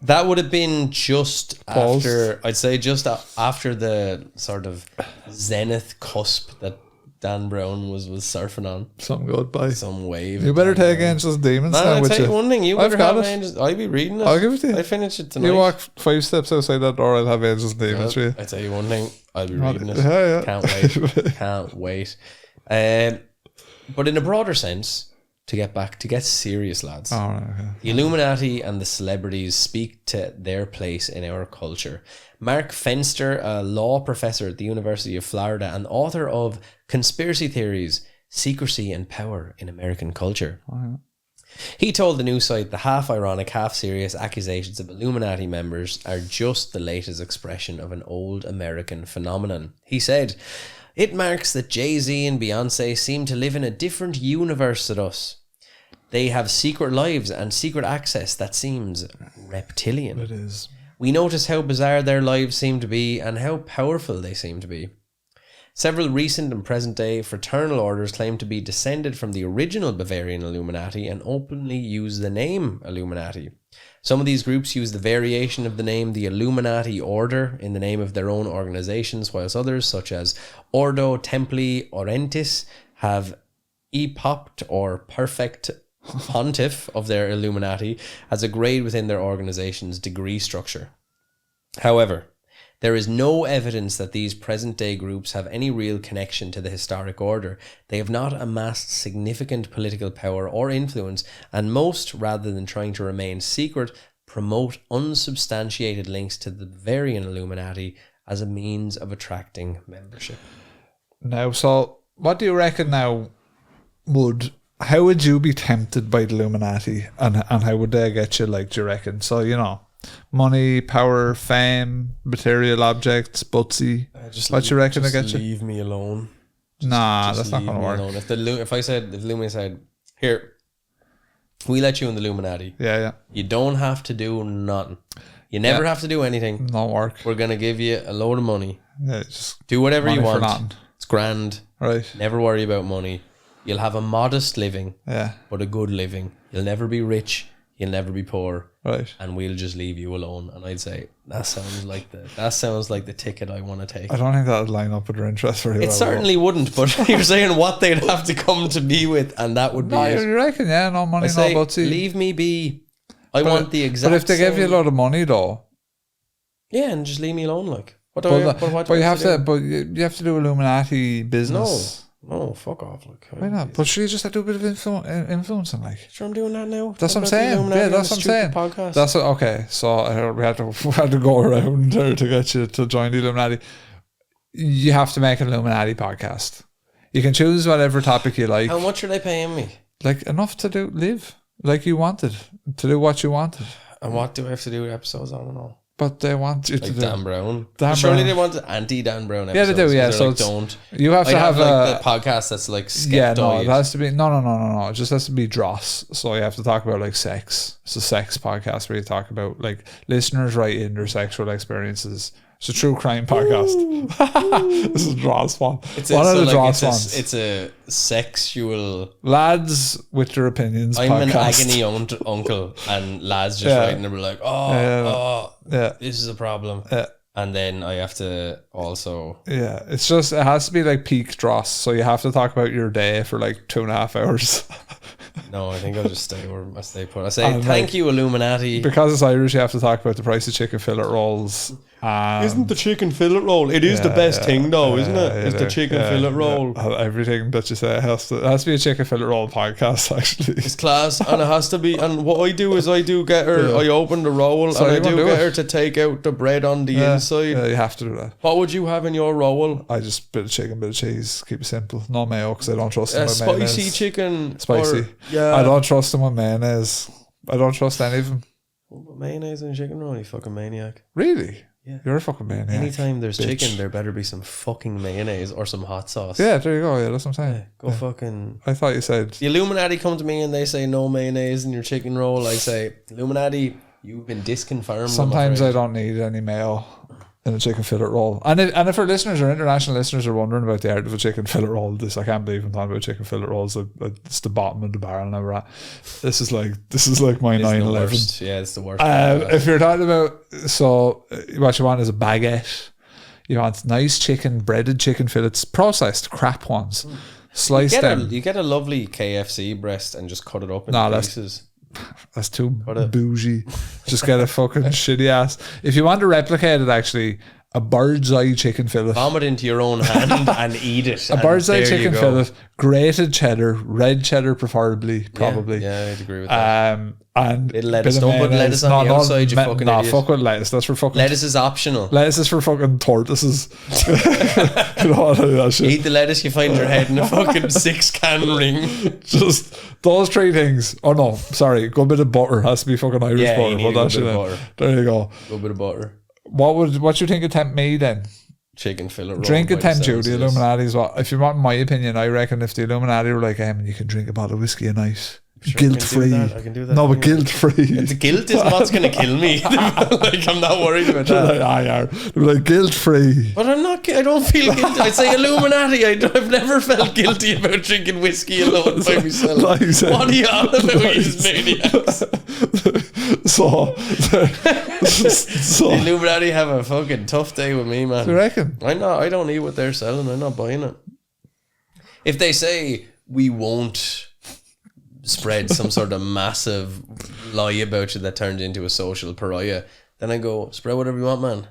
S3: That would have been just
S2: Pause.
S3: after, I'd say just after the sort of zenith cusp that Dan Brown was surfing on.
S2: Something good. Bye.
S3: Some wave.
S2: You better take Angels and Demons
S3: Man,
S2: now
S3: I'll
S2: with
S3: tell you
S2: you.
S3: one thing. You
S2: I've
S3: better
S2: got
S3: have
S2: it.
S3: Angels. I'll be reading it.
S2: I'll give it to you.
S3: I finish it tonight.
S2: You walk 5 steps outside that door, I'll have Angels and Demons for you.
S3: I tell you one thing. I'll be reading it.
S2: Yeah.
S3: Can't wait. Can't wait. But in a broader sense, to get serious, lads.
S2: All right. Okay.
S3: The Illuminati and the celebrities speak to their place in our culture. Mark Fenster, a law professor at the University of Florida and author of Conspiracy Theories, Secrecy and Power in American Culture. He told the news site the half-ironic, half-serious accusations of Illuminati members are just the latest expression of an old American phenomenon. He said, "It marks that Jay-Z and Beyonce seem to live in a different universe than us. They have secret lives and secret access that seems reptilian.
S2: It is.
S3: We notice how bizarre their lives seem to be and how powerful they seem to be. Several recent and present-day fraternal orders claim to be descended from the original Bavarian Illuminati and openly use the name Illuminati. Some of these groups use the variation of the name the Illuminati Order in the name of their own organizations, whilst others, such as Ordo Templi Orientis, have epopt or perfect pontiff of their Illuminati as a grade within their organization's degree structure. However, there is no evidence that these present-day groups have any real connection to the historic order. They have not amassed significant political power or influence, and most, rather than trying to remain secret, promote unsubstantiated links to the Bavarian Illuminati as a means of attracting membership."
S2: Now, so what do you reckon now how would you be tempted by the Illuminati and how would they get you, like, do you reckon? So, you know, Money, power, fame, material objects, butsy. What you reckon to get you?
S3: Leave me alone.
S2: Nah, that's not going to work.
S3: Alone. If Illuminati said, here, we let you in the Illuminati.
S2: Yeah.
S3: You don't have to do nothing. You never have to do anything.
S2: No work.
S3: We're going to give you a load of money.
S2: Yeah, just
S3: do whatever you want.
S2: nothing.
S3: It's grand.
S2: Right.
S3: Never worry about money. You'll have a modest living.
S2: Yeah.
S3: But a good living. You'll never be rich. You'll never be poor.
S2: Right.
S3: And we'll just leave you alone. And I'd say, that sounds like the ticket I want to take.
S2: I don't think that would line up with their interest very well.
S3: It certainly wouldn't, but you're saying what they'd have to come to me with, and that would be it.
S2: You reckon, yeah, no money, no butsy.
S3: Leave me be. I want the exact
S2: But if they give you a lot of money though.
S3: Yeah, and just leave me alone, like. But
S2: you have to do Illuminati business.
S3: No, fuck off, like.
S2: Why not? But sure, you just have to do a bit of influencing, like.
S3: Sure, I'm doing that now.
S2: That's what I'm saying. Yeah, that's what I'm saying.
S3: Podcast.
S2: That's what, okay. So we had to go around there to get you to join the Illuminati. You have to make an Illuminati podcast. You can choose whatever topic you like.
S3: How much are they paying me?
S2: Like enough to live like you wanted, to do what you wanted.
S3: And what do I have to do with episodes on and all?
S2: But they want you to do
S3: Dan Brown.
S2: Surely
S3: Surely they want anti-Dan Brown episodes.
S2: Yeah, they do. Yeah, so
S3: like, don't.
S2: You have to have
S3: like the podcast that's like skeptoid.
S2: Yeah, no, it has to be no. It just has to be dross. So you have to talk about like sex. It's a sex podcast where you talk about like listeners write in their sexual experiences. It's a true crime podcast. This is Dross one. One of the Dross ones.
S3: It's a sexual
S2: lads with their opinions.
S3: I'm
S2: podcast.
S3: an agony uncle, and lads just writing and we're like, this is a problem.
S2: Yeah.
S3: And then I have to also.
S2: Yeah, it has to be like peak Dross. So you have to talk about your day for like 2.5 hours.
S3: No, I think I'll just stay where I stay put. I say thank you, Illuminati.
S2: Because it's Irish, you have to talk about the price of chicken fillet rolls.
S3: Isn't the chicken fillet roll? It is the best thing, though, isn't it? It's the chicken fillet roll.
S2: Everything that you say has to be a chicken fillet roll podcast. Actually,
S3: it's class, and it has to be. And what I do is I get her. I open the roll, and I do get her to take out the bread on the inside.
S2: Yeah, you have to do that.
S3: What would you have in your roll?
S2: I just bit of chicken, bit of cheese. Keep it simple. No mayo because I don't trust them with mayonnaise.
S3: Spicy chicken.
S2: Spicy. I don't trust them with mayonnaise. I don't trust any of them.
S3: What, mayonnaise and chicken roll? You fucking maniac.
S2: Really?
S3: Yeah.
S2: You're a fucking maniac.
S3: Anytime there's chicken, there better be some fucking mayonnaise or some hot sauce.
S2: Yeah, there you go. Yeah, that's what I'm saying.
S3: Go fucking.
S2: I thought you said.
S3: The Illuminati come to me and they say no mayonnaise in your chicken roll. I say, Illuminati, you've been disconfirmed.
S2: Sometimes I don't need any mayo in a chicken fillet roll. And if our listeners or international listeners are wondering about the art of a chicken fillet roll, I can't believe I'm talking about chicken fillet rolls. It's the bottom of the barrel now we're at. This is like my 9/11.
S3: Yeah, it's the worst.
S2: If you're talking about what you want is a baguette. You want nice chicken, breaded chicken fillets, processed crap ones. Sliced them.
S3: You get a lovely KFC breast and just cut it up into pieces.
S2: That's too bougie. Just get a fucking shitty ass. If you want to replicate it, actually, a bird's eye chicken fillet.
S3: Vomit into your own hand and eat it.
S2: A bird's eye chicken fillet, grated cheddar, red cheddar preferably, probably.
S3: Yeah, I'd agree with that.
S2: And
S3: lettuce. Don't put lettuce on the outside, you fucking idiot.
S2: fuck with lettuce. That's for fucking.
S3: Lettuce is optional.
S2: Lettuce is for fucking tortoises. You know what I mean? That shit.
S3: Eat the lettuce, you find your head in a fucking 6-can ring.
S2: Just those 3 things. Oh no, sorry. Good bit of butter. Has to be fucking Irish butter.
S3: You need a good bit of butter.
S2: There you go.
S3: Good bit of butter.
S2: What you think would tempt me then?
S3: Chicken fillet roll.
S2: Drink a tempt you. The Illuminati is what. If you want my opinion, I reckon if the Illuminati were like, you can drink a bottle of whiskey a night. Sure, guilt free.
S3: I can do that.
S2: No, but guilt free.
S3: The guilt is what's going to kill me. Like, I'm not worried about that.
S2: They're like guilt free.
S3: But I'm not. I don't feel guilty. I'd say Illuminati. I've never felt guilty about drinking whiskey alone by myself. Like what are you on about, you maniacs?
S2: So
S3: the Illuminati have a fucking tough day with me, man.
S2: Do you reckon?
S3: I don't eat what they're selling. I'm not buying it. If they say we won't spread some sort of massive lie about you that turns into a social pariah, then I go, spread whatever you want, man.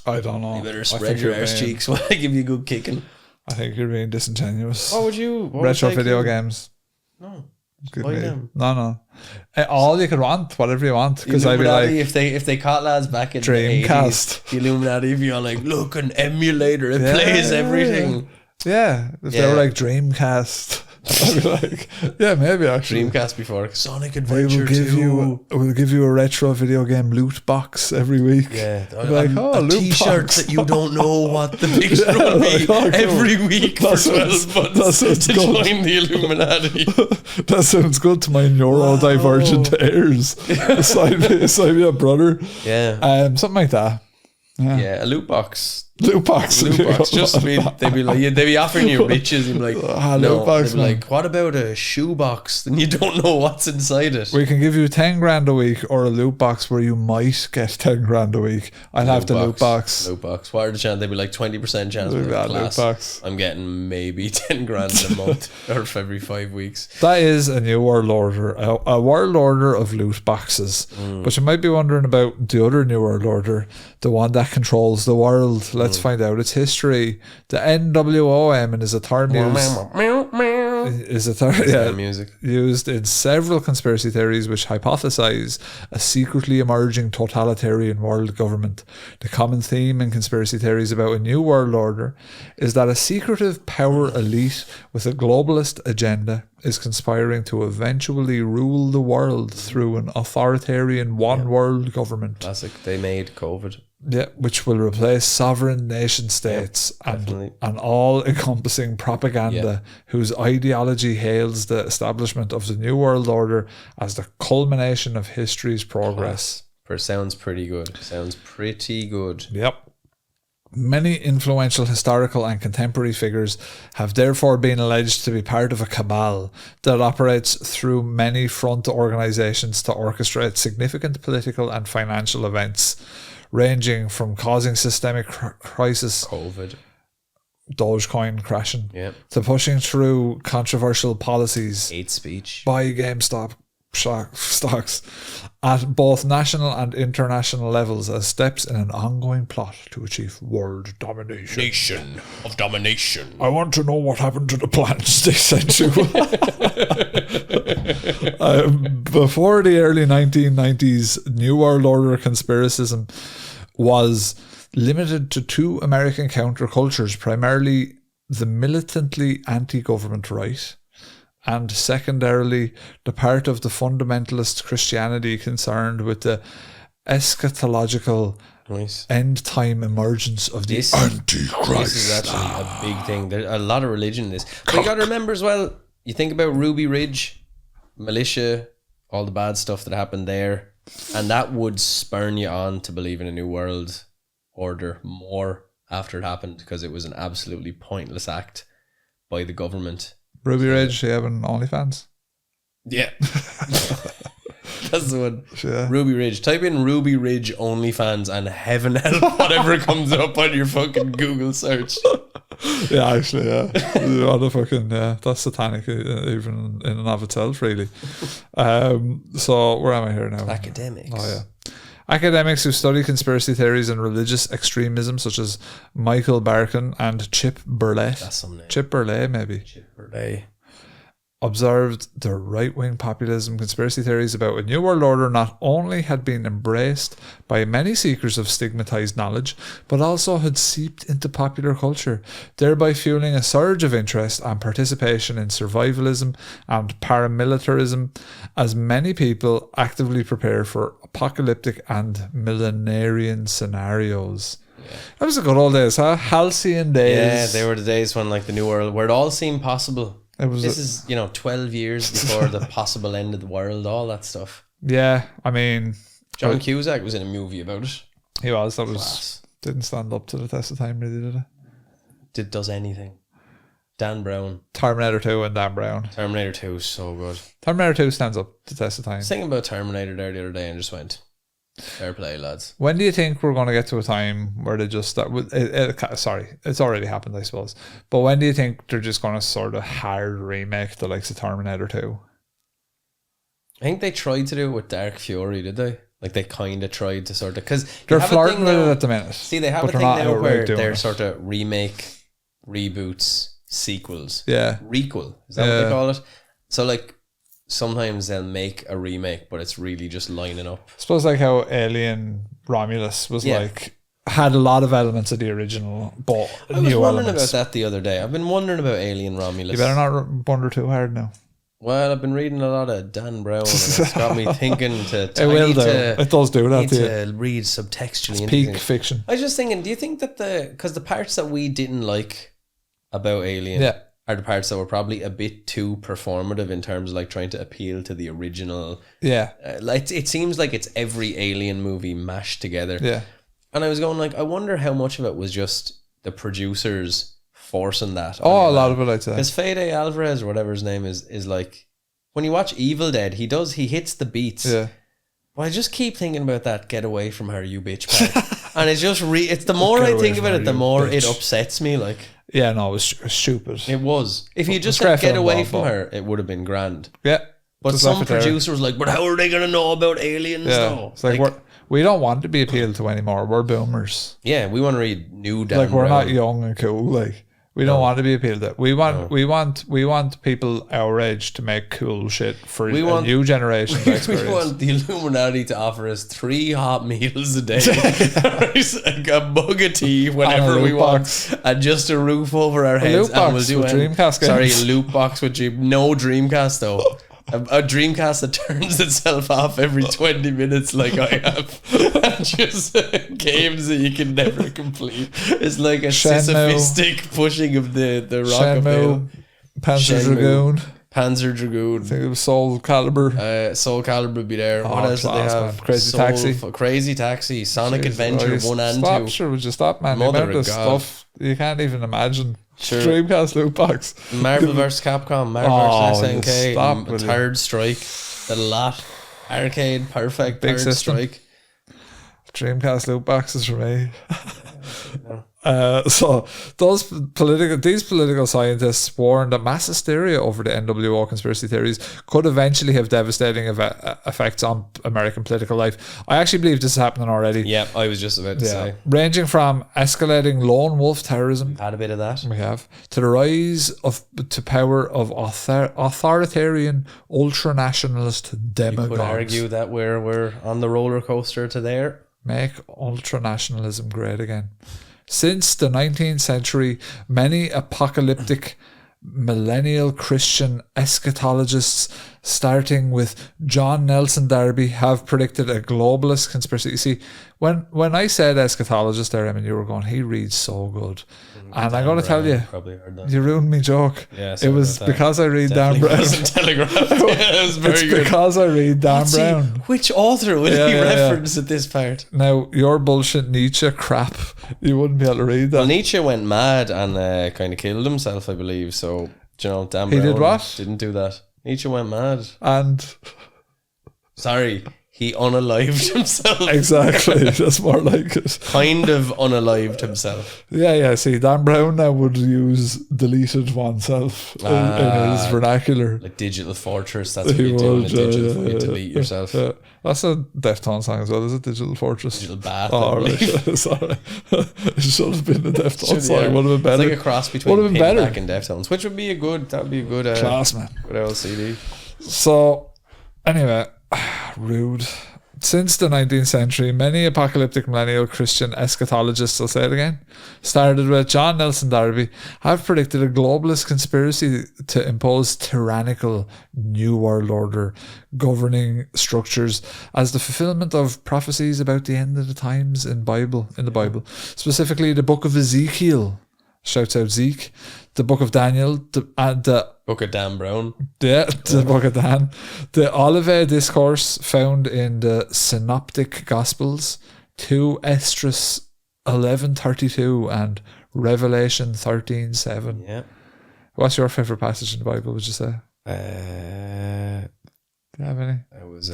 S2: I don't know.
S3: You better spread your arse cheeks while I give you a good kicking.
S2: I think you're being disingenuous.
S3: What would you?
S2: Retro video games.
S3: No.
S2: Buy them. No. All you could want, whatever you want. Because I'd be like,
S3: if they caught lads back in
S2: Dreamcast,
S3: the Illuminati, if you're like, look, an emulator, it plays everything.
S2: Yeah, if they were like Dreamcast. I'd be like, yeah, maybe actually.
S3: Dreamcast before Sonic
S2: We
S3: Adventure
S2: will give
S3: 2.
S2: we'll give you a retro video game loot box every week.
S3: Yeah,
S2: Be like,
S3: a
S2: loot
S3: t-shirt
S2: box.
S3: that you don't know what the picture will be
S2: cool.
S3: every week for
S2: That sounds-
S3: 12
S2: that
S3: months
S2: sounds
S3: to
S2: good.
S3: join the Illuminati.
S2: That sounds good to my neurodivergent ears. Sign me up, brother.
S3: Yeah,
S2: Something like that.
S3: yeah, a loot box.
S2: Loot box.
S3: Loot box. Just be, they'd be like, they'd be offering you riches. You'd be like, no.
S2: Loot box,
S3: They'd be
S2: man.
S3: like, what about a shoe box? Then you don't know what's inside it.
S2: We can give you 10 grand a week or a loot box where you might get 10 grand a week. I'd have the loot box.
S3: Loot box. What are the chance? They'd be like 20% chance
S2: Loot
S3: for
S2: box,
S3: class.
S2: loot box.
S3: I'm getting maybe 10 grand in a month or for every 5 weeks.
S2: That is a new world order, a world order of loot boxes. But you might be wondering about the other new world order, the one that controls the world. Let's find out its history. The NWOM is a term
S3: Music.
S2: used in several conspiracy theories which hypothesize a secretly emerging totalitarian world government. The common theme in conspiracy theories about a new world order is that a secretive power elite with a globalist agenda is conspiring to eventually rule the world through an authoritarian one world government.
S3: Classic. They made COVID.
S2: Yeah, which will replace sovereign nation states
S3: definitely.
S2: and all-encompassing propaganda whose ideology hails the establishment of the New World Order as the culmination of history's progress.
S3: Sounds pretty good. Sounds pretty good.
S2: Yep. Many influential historical and contemporary figures have therefore been alleged to be part of a cabal that operates through many front organizations to orchestrate significant political and financial events, ranging from causing systemic crisis,
S3: COVID,
S2: Dogecoin crashing,
S3: yeah,
S2: to pushing through controversial policies,
S3: hate speech,
S2: buy GameStop stocks at both national and international levels as steps in an ongoing plot to achieve world domination.
S3: Nation of domination.
S2: I want to know what happened to the plants they sent you. Before the early 1990s, New World Order conspiracism was limited to two American countercultures, primarily the militantly anti-government right, and secondarily the part of the fundamentalist Christianity concerned with the eschatological end-time emergence of the Antichrist.
S3: This is actually a big thing. There's a lot of religion in this. But you got to remember as well, you think about Ruby Ridge, militia, all the bad stuff that happened there, and that would spurn you on to believe in a new world order more after it happened, because it was an absolutely pointless act by the government.
S2: Ruby Ridge, you having OnlyFans?
S3: Yeah. That's the one.
S2: Yeah.
S3: Ruby Ridge. Type in Ruby Ridge OnlyFans and heaven help whatever comes up on your fucking Google search.
S2: Yeah, actually, yeah. What a fucking, that's satanic even in and of itself, really. So, where am I here now?
S3: Academics.
S2: Oh, yeah. Academics who study conspiracy theories and religious extremism, such as Michael Barkin and Chip Burley.
S3: That's some name.
S2: Chip Burley, maybe.
S3: Chip Burley.
S2: Observed the right-wing populism conspiracy theories about a new world order not only had been embraced by many seekers of stigmatized knowledge, but also had seeped into popular culture, thereby fueling a surge of interest and participation in survivalism and paramilitarism, as many people actively prepare for apocalyptic and millenarian scenarios. That was the good old days, huh? Halcyon days.
S3: Yeah, they were the days when, like, the new world, where it all seemed possible. This is 12 years before the possible end of the world, all that stuff.
S2: Yeah, I mean,
S3: John Cusack was in a movie about it.
S2: He was. That
S3: Class.
S2: didn't stand up to the test of time, really, did it?
S3: Does anything. Dan Brown.
S2: Terminator 2 and Dan Brown.
S3: Terminator 2 is so good.
S2: Terminator 2 stands up to the test of time.
S3: I was thinking about Terminator there the other day and just went, fair play, lads.
S2: When do you think we're going to get to a time where they just start with sorry, it's already happened, I suppose, but when do you think they're just going to sort of hard remake the likes of Terminator 2?
S3: I think they tried to do it with Dark Fury, did they? Like, they kind of tried to sort of, because
S2: they're flirting with it at the minute.
S3: See, they have a thing now where they're sort of remake, reboots, sequels.
S2: Yeah.
S3: Requel. Is that what they call it? So, like, sometimes they'll make a remake, but it's really just lining up.
S2: I suppose like how Alien Romulus was like had a lot of elements of the original, but
S3: I was
S2: new
S3: wondering
S2: elements.
S3: about that the other day. I've been wondering about Alien Romulus.
S2: You better not wonder too hard now.
S3: Well, I've been reading a lot of Dan Brown, and it's got me thinking to.
S2: It will do. It does do that
S3: need
S2: to you.
S3: to read subtextually.
S2: It's
S3: into
S2: peak
S3: things.
S2: fiction.
S3: I was just thinking, do you think that because the parts that we didn't like about Alien
S2: Yeah.
S3: are the parts that were probably a bit too performative in terms of like trying to appeal to the original.
S2: Yeah.
S3: Like it seems like it's every Alien movie mashed together.
S2: Yeah.
S3: And I was going like, I wonder how much of it was just the producers forcing that.
S2: Oh, a lot of it, I'd say.
S3: Because Fede Alvarez or whatever his name is like, when you watch Evil Dead, he hits the beats.
S2: Yeah.
S3: But I just keep thinking about that "get away from her, you bitch" part. And it's just it's the more
S2: Get
S3: I
S2: away
S3: think
S2: from
S3: about
S2: her,
S3: it, the
S2: you
S3: more
S2: bitch.
S3: it upsets me. Like,
S2: Yeah, no, it was stupid.
S3: it was. If you
S2: It's
S3: just
S2: a great
S3: said "get
S2: film,
S3: away
S2: Bob,
S3: from
S2: but-
S3: her," it would have been grand.
S2: Yeah.
S3: But
S2: Just
S3: some
S2: left it there.
S3: producer was like, "But how are they gonna know about aliens?"
S2: Yeah.
S3: Though?
S2: It's like, we don't want to be appealed to anymore. We're boomers.
S3: yeah, we want to read new Dan
S2: Like, we're
S3: Brown.
S2: not young and cool. Like, we don't want to be appealed to. We want people our age to make cool shit for a new generation to
S3: We
S2: experience.
S3: want the Illuminati to offer us 3 hot meals a day, like a mug of tea whenever
S2: And a
S3: we
S2: loot
S3: want,
S2: box.
S3: and just a roof over our heads,
S2: loot
S3: and we'll
S2: box
S3: do
S2: with
S3: it.
S2: Dreamcast
S3: Sorry,
S2: games.
S3: a loot box with no Dreamcast though. A Dreamcast that turns itself off every 20 minutes, like I have, and just games that you can never complete. It's like a
S2: Shenmue.
S3: Sisyphistic pushing of the rock of
S2: Shenmue, Panzer
S3: Shenmue.
S2: Dragoon.
S3: Panzer
S2: I
S3: Dragoon.
S2: think it was Soul Calibur.
S3: Soul Calibur would be there. What else did they
S2: class,
S3: have?
S2: man. Crazy Taxi.
S3: Crazy Taxi. Sonic Adventure
S2: Jesus,
S3: 1 and
S2: stop,
S3: 2.
S2: Sure, would you stop, man?
S3: Mother
S2: The amount
S3: of
S2: of
S3: God.
S2: stuff you can't even imagine.
S3: Sure.
S2: Dreamcast loot box.
S3: Marvel vs. Capcom. Marvel
S2: Oh,
S3: vs.
S2: just
S3: SNK.
S2: stop with it.
S3: Third Strike. The lot. Arcade. Perfect.
S2: Big
S3: Third
S2: system.
S3: Strike.
S2: Dreamcast loot boxes for me. So these political scientists warned that mass hysteria over the NWO conspiracy theories could eventually have devastating effects on American political life. I actually believe this is happening already.
S3: Yeah, I was just about to say.
S2: Ranging from escalating lone wolf terrorism,
S3: Had a bit of that.
S2: we have, to the rise to power of authoritarian ultra-nationalist demagogues.
S3: Would argue that we're on the roller coaster to there.
S2: Make ultra-nationalism great again. Since the 19th century, many apocalyptic millennial Christian eschatologists, starting with John Nelson Darby, have predicted a globalist conspiracy. You see, when I said eschatologist there, I mean, you were going, he reads so good. And I'm going to tell you,
S3: Probably heard that.
S2: you ruined me joke.
S3: Yeah,
S2: it
S3: sorry
S2: was
S3: about that.
S2: because I read Dan
S3: Definitely
S2: Brown.
S3: wasn't telegraphed. Yeah, it was very
S2: It's
S3: good.
S2: because I read Dan
S3: What's he-
S2: Brown.
S3: which author would
S2: Yeah,
S3: he
S2: yeah, yeah.
S3: reference at this part?
S2: Now, your bullshit Nietzsche crap, you wouldn't be able to read that.
S3: Well, Nietzsche went mad and kind of killed himself, I believe. So, do you know, Dan
S2: He
S3: Brown
S2: did what?
S3: didn't do that. Nietzsche went mad.
S2: And
S3: Sorry, he unalived himself.
S2: exactly, that's more like it.
S3: Kind of unalived himself.
S2: Yeah. See, Dan Brown now would use deleted oneself in his vernacular.
S3: Like Digital Fortress, that's what
S2: He
S3: you do in a
S2: would,
S3: digital,
S2: yeah,
S3: you delete yourself.
S2: Yeah. That's a Deftones song as well, is it? Digital Fortress.
S3: Digital Bath, I
S2: Oh,
S3: believe.
S2: right. Sorry. It should have been a Deftones song.
S3: Yeah.
S2: Would have been better.
S3: It's like a cross between
S2: Would have been better.
S3: Pinback and Deftones, which would be a good
S2: Class, man.
S3: good LCD.
S2: So, anyway, rude. Since the 19th century, many apocalyptic millennial Christian eschatologists, I'll say it again, started with John Nelson Darby, have predicted a globalist conspiracy to impose tyrannical New World Order governing structures as the fulfillment of prophecies about the end of the times in the Bible, specifically the book of Ezekiel. Shouts out Zeke. The book of Daniel, the
S3: Book of Dan Brown.
S2: the book of Dan, the Olivet Discourse found in the Synoptic Gospels, 2 Esdras 11:32 and Revelation 13:7.
S3: Yeah.
S2: What's your favorite passage in the Bible? Would you say? Do you have any?
S3: It was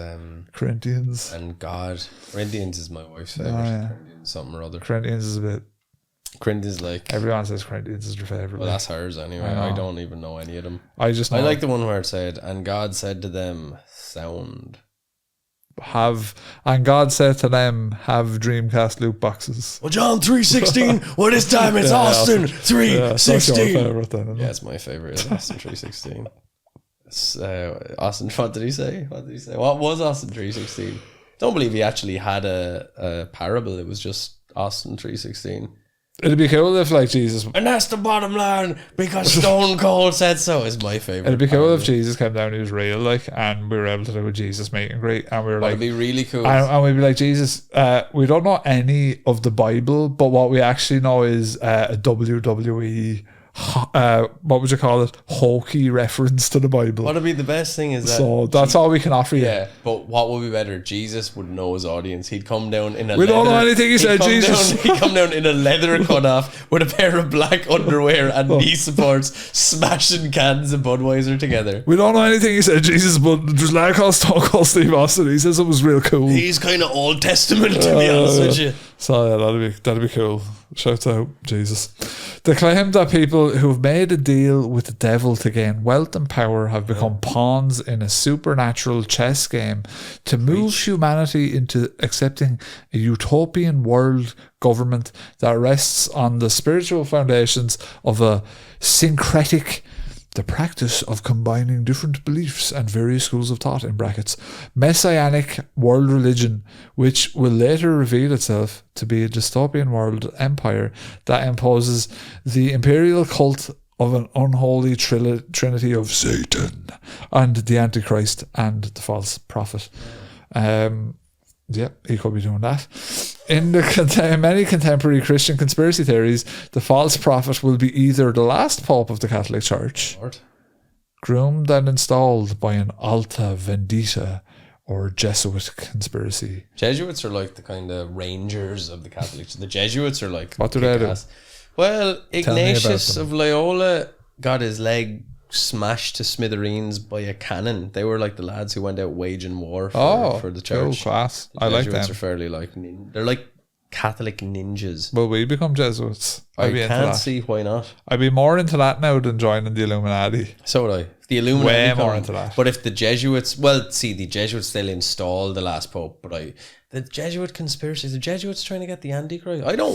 S2: Corinthians.
S3: and God. Corinthians is my wife's favorite.
S2: yeah.
S3: Corinthians something or other.
S2: Corinthians is a bit.
S3: Corinthians like.
S2: Everyone says Corinthians is their favorite.
S3: Well, that's hers anyway.
S2: I know.
S3: I don't even know any of them.
S2: I just know
S3: I like the one where it said, "And God said to them, sound."
S2: and God said to them, have Dreamcast loot boxes.
S3: Well, John 3:16. Well, this time it's
S2: Yeah,
S3: Austin
S2: that's your
S3: 3:16.
S2: favorite then, isn't
S3: Yeah,
S2: it?
S3: it's my favorite. Austin 3:16. Austin, what did he say? What was Austin 3:16? Don't believe he actually had a parable. It was just Austin 3:16.
S2: It'd be cool if like Jesus.
S3: And that's the bottom line because Stone Cold said so. Is my favorite.
S2: It'd be cool if Jesus came down. He was real, like, and we were able to do a Jesus meet and greet, and we were like,
S3: it'd be really cool.
S2: and we'd be like, Jesus, we don't know any of the Bible, but what we actually know is a WWE. What would you call it? Hokey reference to the Bible.
S3: What'd be the best thing is that.
S2: So that's all we can offer you.
S3: Yeah, but what would be better? Jesus would know his audience. He'd come down in a.
S2: We don't know anything he said, Jesus.
S3: He'd come down in a leather cutoff with a pair of black underwear and knee supports, smashing cans of Budweiser together.
S2: We don't know anything he said, Jesus, but there's a lad called Stone Cold Steve Austin. He says it was real cool.
S3: He's kind of Old Testament, to be honest with you.
S2: So yeah, that'd be cool. Shout out Jesus. They claim that people who have made a deal with the devil to gain wealth and power have become pawns in a supernatural chess game to move humanity into accepting a utopian world government that rests on the spiritual foundations of a syncretic, the practice of combining different beliefs and various schools of thought, in brackets, messianic world religion, which will later reveal itself to be a dystopian world empire that imposes the imperial cult of an unholy trinity of Satan and the Antichrist and the false prophet. Yeah, he could be doing that. In many contemporary Christian conspiracy theories, the false prophet will be either the last pope of the Catholic Church,
S3: Lord.
S2: groomed and installed by an Alta Vendita or Jesuit conspiracy.
S3: Jesuits are like the kind of rangers of the Catholics. The Jesuits are like.
S2: What do they do?
S3: Well,
S2: me
S3: Ignatius
S2: about
S3: of Loyola got his leg smashed to smithereens by a cannon. They were like the lads who went out waging war for the church.
S2: Cool, class.
S3: The
S2: I like
S3: Jesuits
S2: them.
S3: are fairly like they're like Catholic ninjas.
S2: Will we become Jesuits?
S3: I
S2: I'd be into
S3: can't
S2: that.
S3: see why not.
S2: I'd be more into that now than joining the Illuminati.
S3: So would I. The Illuminati
S2: Way more
S3: come,
S2: into that.
S3: But if the Jesuits, well, see, the Jesuits still install the last pope, but the Jesuit conspiracy, the Jesuits trying to get the Antichrist. I don't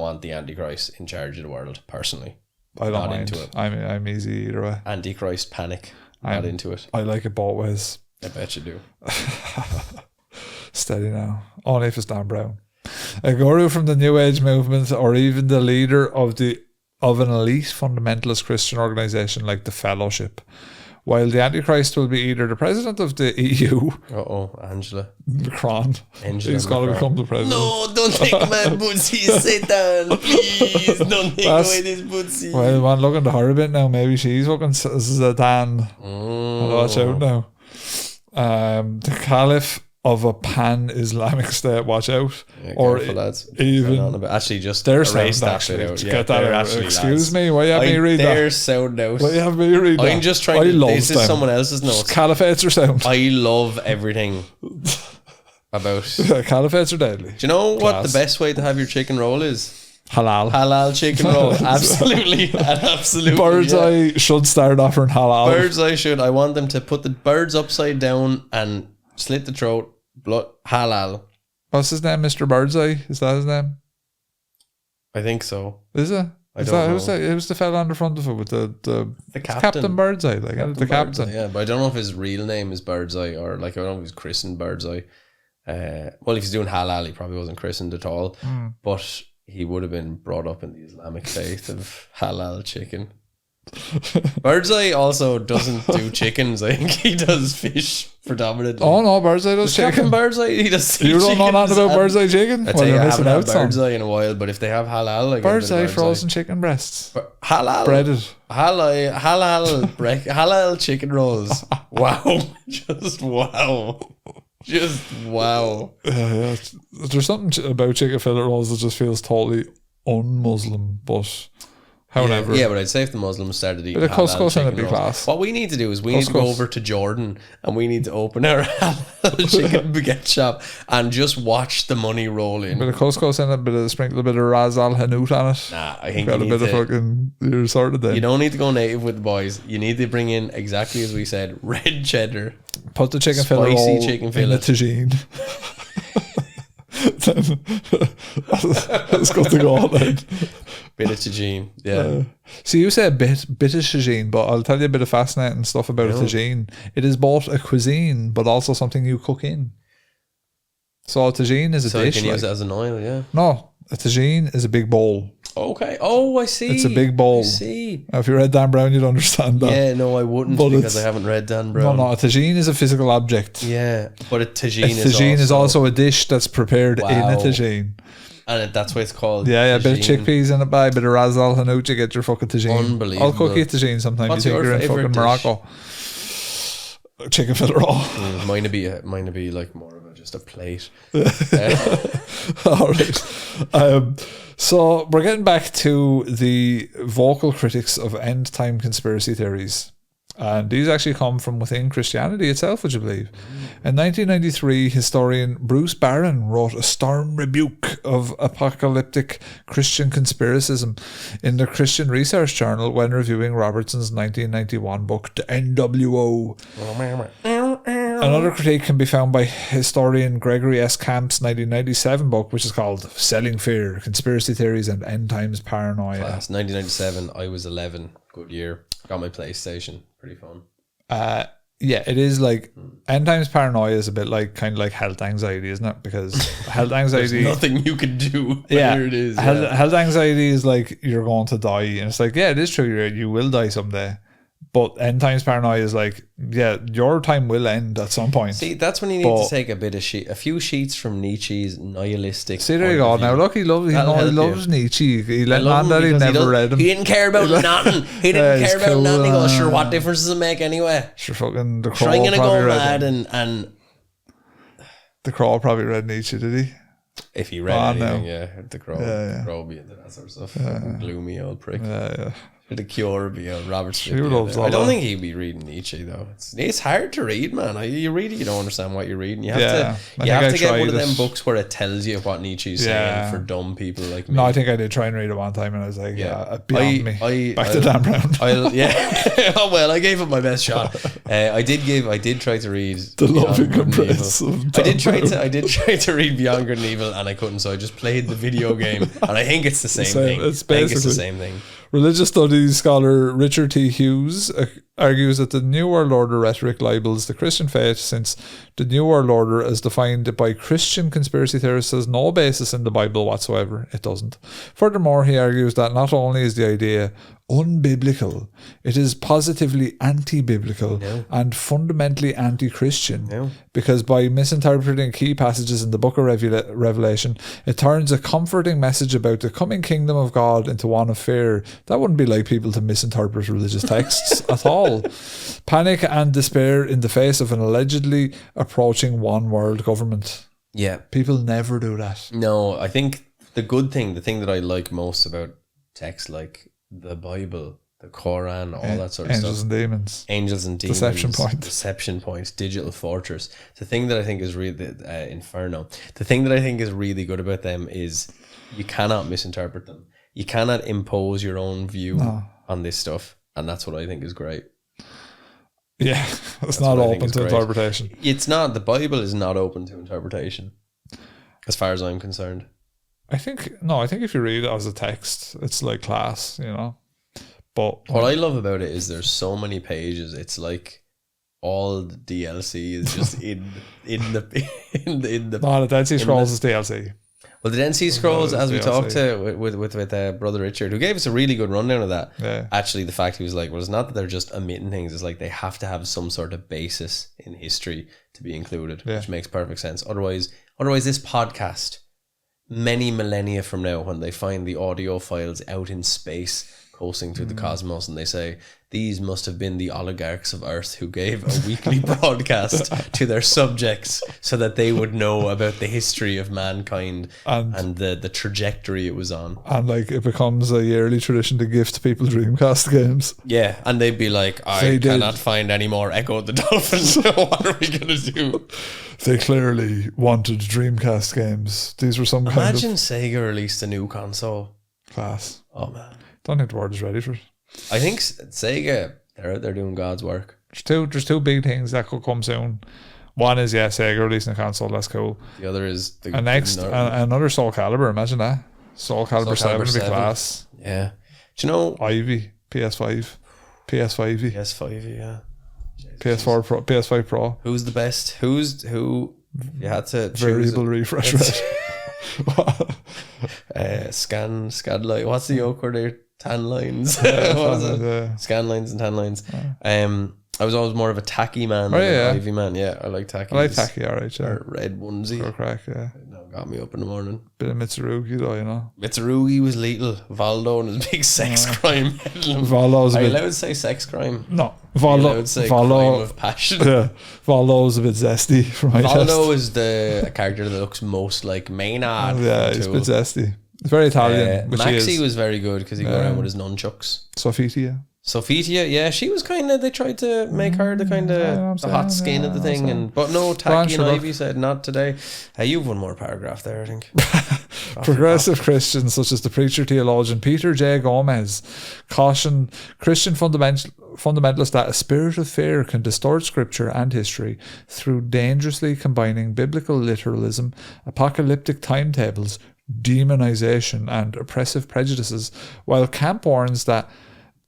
S3: want the Antichrist in charge of the world, personally.
S2: I don't
S3: Not
S2: mind.
S3: into it.
S2: I'm easy either way.
S3: Antichrist panic. Not into it.
S2: I like it both ways.
S3: I bet you do.
S2: Steady now. Only if it's Dan Brown. A guru from the New Age movement, or even the leader of an elite fundamentalist Christian organisation like the Fellowship. While the Antichrist will be either the president of the EU,
S3: Angela.
S2: Macron,
S3: Angela
S2: he's going to
S3: Macron.
S2: become the president.
S3: No, don't take my bootsy, Satan. Please, don't take away this bootsy.
S2: Well, man, looking to her a bit now. Maybe she's looking Zidane. Watch out now. The Caliph of a pan-Islamic state, watch out.
S3: Yeah,
S2: or
S3: careful, lads.
S2: even
S3: actually just
S2: their
S3: erase
S2: sound
S3: that
S2: actually.
S3: bit out.
S2: Get that
S3: they're
S2: out.
S3: actually
S2: Excuse
S3: lads.
S2: me, why you have me read
S3: Their
S2: that?
S3: sound out.
S2: Why you have me read that?
S3: I'm just trying to.
S2: love
S3: This is
S2: them.
S3: someone else's notes.
S2: Caliphates are sound.
S3: I love everything about.
S2: Caliphates are deadly.
S3: Do you know what
S2: Class.
S3: the best way to have your chicken roll is?
S2: Halal.
S3: Halal chicken roll. Absolutely. Absolutely.
S2: Birds
S3: yeah.
S2: Eye should start offering halal.
S3: Birds Eye should. I want them to put the birds upside down and slit the throat. Blood. Halal.
S2: What's his name? Mr. Birdseye? Is that his name?
S3: I think so.
S2: Is it?
S3: I don't know.
S2: Who's the fella on the front of it with the
S3: captain.
S2: Captain Birdseye? Like the captain.
S3: Birdseye, yeah, but I don't know if his real name is Birdseye or like I don't know if he's christened Birdseye. Well, if he's doing halal, he probably wasn't christened at all. But he would have been brought up in the Islamic faith of halal chicken. Birdseye also doesn't do chickens. I think he does fish predominantly.
S2: Oh no, Birdseye does
S3: Captain
S2: chicken.
S3: Birdseye, he does sea
S2: You don't know nothing about Birdseye chicken?
S3: I tell you, I
S2: missing
S3: haven't had
S2: out, son.
S3: Birdseye in a while, but if they have halal, I
S2: Birdseye
S3: get
S2: frozen chicken breasts.
S3: halal
S2: Breaded.
S3: halal chicken rolls. Wow, just wow.
S2: Yeah. There's something about chicken fillet rolls that just feels totally un-Muslim, but however.
S3: Yeah, but I'd say if the Muslims started eating
S2: But the
S3: halal
S2: couscous in
S3: chicken
S2: it'd be
S3: rolls,
S2: class.
S3: what we need to do is we need to go
S2: Couscous.
S3: over to Jordan and we need to open our halal chicken baguette shop and just watch the money roll in.
S2: Bit of couscous in it, sprinkle a bit of Ras Al Hanout on it.
S3: Nah, I think
S2: Got
S3: you
S2: a
S3: need
S2: bit of
S3: to,
S2: fucking. You're sorted then.
S3: you don't need to go native with the boys. You need to bring in, exactly as we said, red cheddar.
S2: Put the chicken fillet
S3: Spicy
S2: roll
S3: chicken
S2: in
S3: fillet.
S2: the tagine. That's good to go on then.
S3: Bit of tagine. Yeah.
S2: So you say bit of tagine, but I'll tell you a bit of fascinating stuff about a tagine. It is both a cuisine, but also something you cook in. So a tagine is a
S3: So
S2: dish.
S3: you can use
S2: like.
S3: it as an oil, yeah.
S2: No, a tagine is a big bowl.
S3: Okay. Oh, I see.
S2: It's a big bowl.
S3: I see.
S2: Now, if you read Dan Brown, you'd understand that.
S3: Yeah, no, I wouldn't
S2: But
S3: because
S2: it's-
S3: I haven't read Dan Brown.
S2: No, a tagine is a physical object.
S3: Yeah, but a
S2: A
S3: tagine,
S2: tagine is also a dish that's prepared in a
S3: Wow.
S2: tagine.
S3: and that's why it's called.
S2: Yeah, a bit of
S3: tagine.
S2: chickpeas in it, by a bit of razzle hanout, you get your fucking tagine.
S3: Unbelievable.
S2: I'll cook you a tagine sometime.
S3: What's
S2: you think
S3: your
S2: you're in fucking
S3: favourite dish?
S2: Morocco. Chicken fillet roll.
S3: Mine would be like more of just a plate.
S2: All right. So we're getting back to the vocal critics of end time conspiracy theories. And these actually come from within Christianity itself, would you believe? In 1993, historian Bruce Barron wrote a stern rebuke of apocalyptic Christian conspiracism in the Christian Research Journal when reviewing Robertson's 1991 book, The NWO. Another critique can be found by historian Gregory S. Camp's 1997 book, which is called Selling Fear, Conspiracy Theories and End Times Paranoia.
S3: Class 1997. I was 11. Good year. Got my PlayStation. Pretty fun.
S2: Yeah, it is like end times paranoia is a bit like kind of like health anxiety, isn't it? Because health anxiety,
S3: Nothing you can do. But
S2: yeah,
S3: here it is.
S2: health anxiety is like you're going to die, and it's like, yeah, it is true, you will die someday. But end times paranoia is like, yeah, your time will end at some point.
S3: See, that's when you need to take a few sheets from Nietzsche's nihilistic.
S2: See, there you go. Now look, he loves Nietzsche. He let
S3: love
S2: on
S3: him
S2: that he
S3: because
S2: never read him.
S3: He didn't care about nothing. He didn't
S2: he's
S3: care about
S2: cool,
S3: nothing. He goes, sure, what difference does it make anyway?
S2: Sure, fucking the
S3: Sure,
S2: Crow
S3: I'm gonna
S2: probably
S3: go
S2: read
S3: mad
S2: him.
S3: and
S2: The Crow probably read Nietzsche, did he?
S3: if he read anything,
S2: no.
S3: yeah, the crow,
S2: Yeah.
S3: the crow would be into that sort of stuff. Fucking gloomy old prick.
S2: Yeah.
S3: The Cure would be a Robert Smith.
S2: She loves all
S3: I don't
S2: that.
S3: think he'd be reading Nietzsche though. It's hard to read, man. You don't understand what you're reading. You have
S2: Yeah,
S3: to
S2: I
S3: you have
S2: think
S3: to
S2: I
S3: get one of
S2: tried
S3: them
S2: it.
S3: books where it tells you what Nietzsche's
S2: Yeah.
S3: saying for dumb people like me.
S2: No, I think I did try and read it one time, and I was like, yeah, beyond me. Back to
S3: I'll-
S2: Dan Brown.
S3: yeah. Oh well, I gave it my best shot. I did try to read
S2: The
S3: Beyond
S2: loving
S3: Good and
S2: embrace
S3: Evil.
S2: of
S3: I
S2: Dan
S3: did try to read Beyond Good and Evil, and I couldn't, so I just played the video game, and I think it's the same thing.
S2: It's
S3: I think it's the
S2: basically-
S3: same thing.
S2: Religious studies scholar Richard T. Hughes argues that the New World Order rhetoric libels the Christian faith, since the New World Order, as defined by Christian conspiracy theorists, has no basis in the Bible whatsoever. It doesn't. Furthermore, he argues that not only is the idea unbiblical, it is positively anti-biblical and fundamentally anti-Christian, because by misinterpreting key passages in the book of Revelation, it turns a comforting message about the coming kingdom of God into one of fear. That wouldn't be like people to misinterpret religious texts at all. Panic and despair in the face of an allegedly approaching one world government.
S3: Yeah.
S2: People never do that.
S3: No, I think the thing that I like most about texts like the Bible, the Quran, all that sort of
S2: Angels
S3: stuff.
S2: and demons.
S3: Angels and demons. Deception Point. Digital Fortress. The thing that I think is really Inferno. The thing that I think is really good about them is you cannot misinterpret them. You cannot impose your own view on this stuff, and that's what I think is great.
S2: Yeah, it's not
S3: what I think
S2: open
S3: is
S2: to
S3: great.
S2: interpretation.
S3: It's not. The Bible is not open to interpretation, as far as I'm concerned.
S2: I think if you read it as a text, it's like class, you know. But
S3: What I love about it is there's so many pages. It's like all the DLC is just in the.
S2: no, the Dead Sea Scrolls is DLC.
S3: Well, the Dead Sea Scrolls, as we
S2: DLC.
S3: talked to with brother Richard, who gave us a really good rundown of that.
S2: Yeah.
S3: Actually, the fact he was like, well, it's not that they're just omitting things. It's like they have to have some sort of basis in history to be included, which makes perfect sense. Otherwise, this podcast, many millennia from now, when they find the audio files out in space coasting through the cosmos, and they say these must have been the oligarchs of Earth who gave a weekly broadcast to their subjects so that they would know about the history of mankind and the trajectory it was on.
S2: And like it becomes a yearly tradition to gift people Dreamcast games.
S3: Yeah, and they'd be like, I cannot find any more Echo the Dolphin, so what are we going to do?
S2: They clearly wanted Dreamcast games. These were some
S3: Imagine
S2: kind
S3: Sega released a new console.
S2: of class.
S3: Oh, man.
S2: Don't think the world is ready for it.
S3: I think Sega, they're out there doing God's work.
S2: There's two big things that could come soon. One is Sega releasing a console. That's cool.
S3: The other is the
S2: And next, another Soul Calibur. Imagine that. Soul Calibur 7 would be
S3: 7.
S2: class.
S3: Yeah. Do you know
S2: Ivy, PS5, PS5,
S3: PS5? Yeah.
S2: PS4 Pro, PS5 Pro.
S3: Who's the best? Who You had to
S2: variable refresh rate.
S3: Scan line. What's the yoke where they're tan lines? What is it?
S2: Yeah.
S3: Scan lines and tan lines. I was always more of a tacky man than an ivy man. Yeah, I like tacky.
S2: I like tacky, alright. Yeah.
S3: Or red onesie.
S2: Or crack, yeah.
S3: That got me up in the morning.
S2: Bit of Mitsurugi though, you know.
S3: Mitsurugi was lethal. Valdo and his big sex crime.
S2: Valdo's
S3: Are
S2: a
S3: you
S2: bit...
S3: allowed to say sex crime?
S2: No.
S3: Are you allowed to say crime of passion?
S2: Yeah. Valdo's a bit zesty for my
S3: Valdo
S2: taste.
S3: is the character that looks most like Maynard.
S2: Yeah, he's a bit zesty. It's very Italian, which he
S3: Maxie
S2: is.
S3: was very good because he go around with his nunchucks.
S2: Sofitia.
S3: Sophitia, yeah, she was kind of. They tried to make her the kind of the hot skin of the thing, and but no, Tacky and Ivy said not today. You've one more paragraph there, I think.
S2: Progressive Christians such as the preacher theologian Peter J. Gomez caution Christian fundamentalists that a spirit of fear can distort scripture and history through dangerously combining biblical literalism, apocalyptic timetables, demonization, and oppressive prejudices, while Camp warns that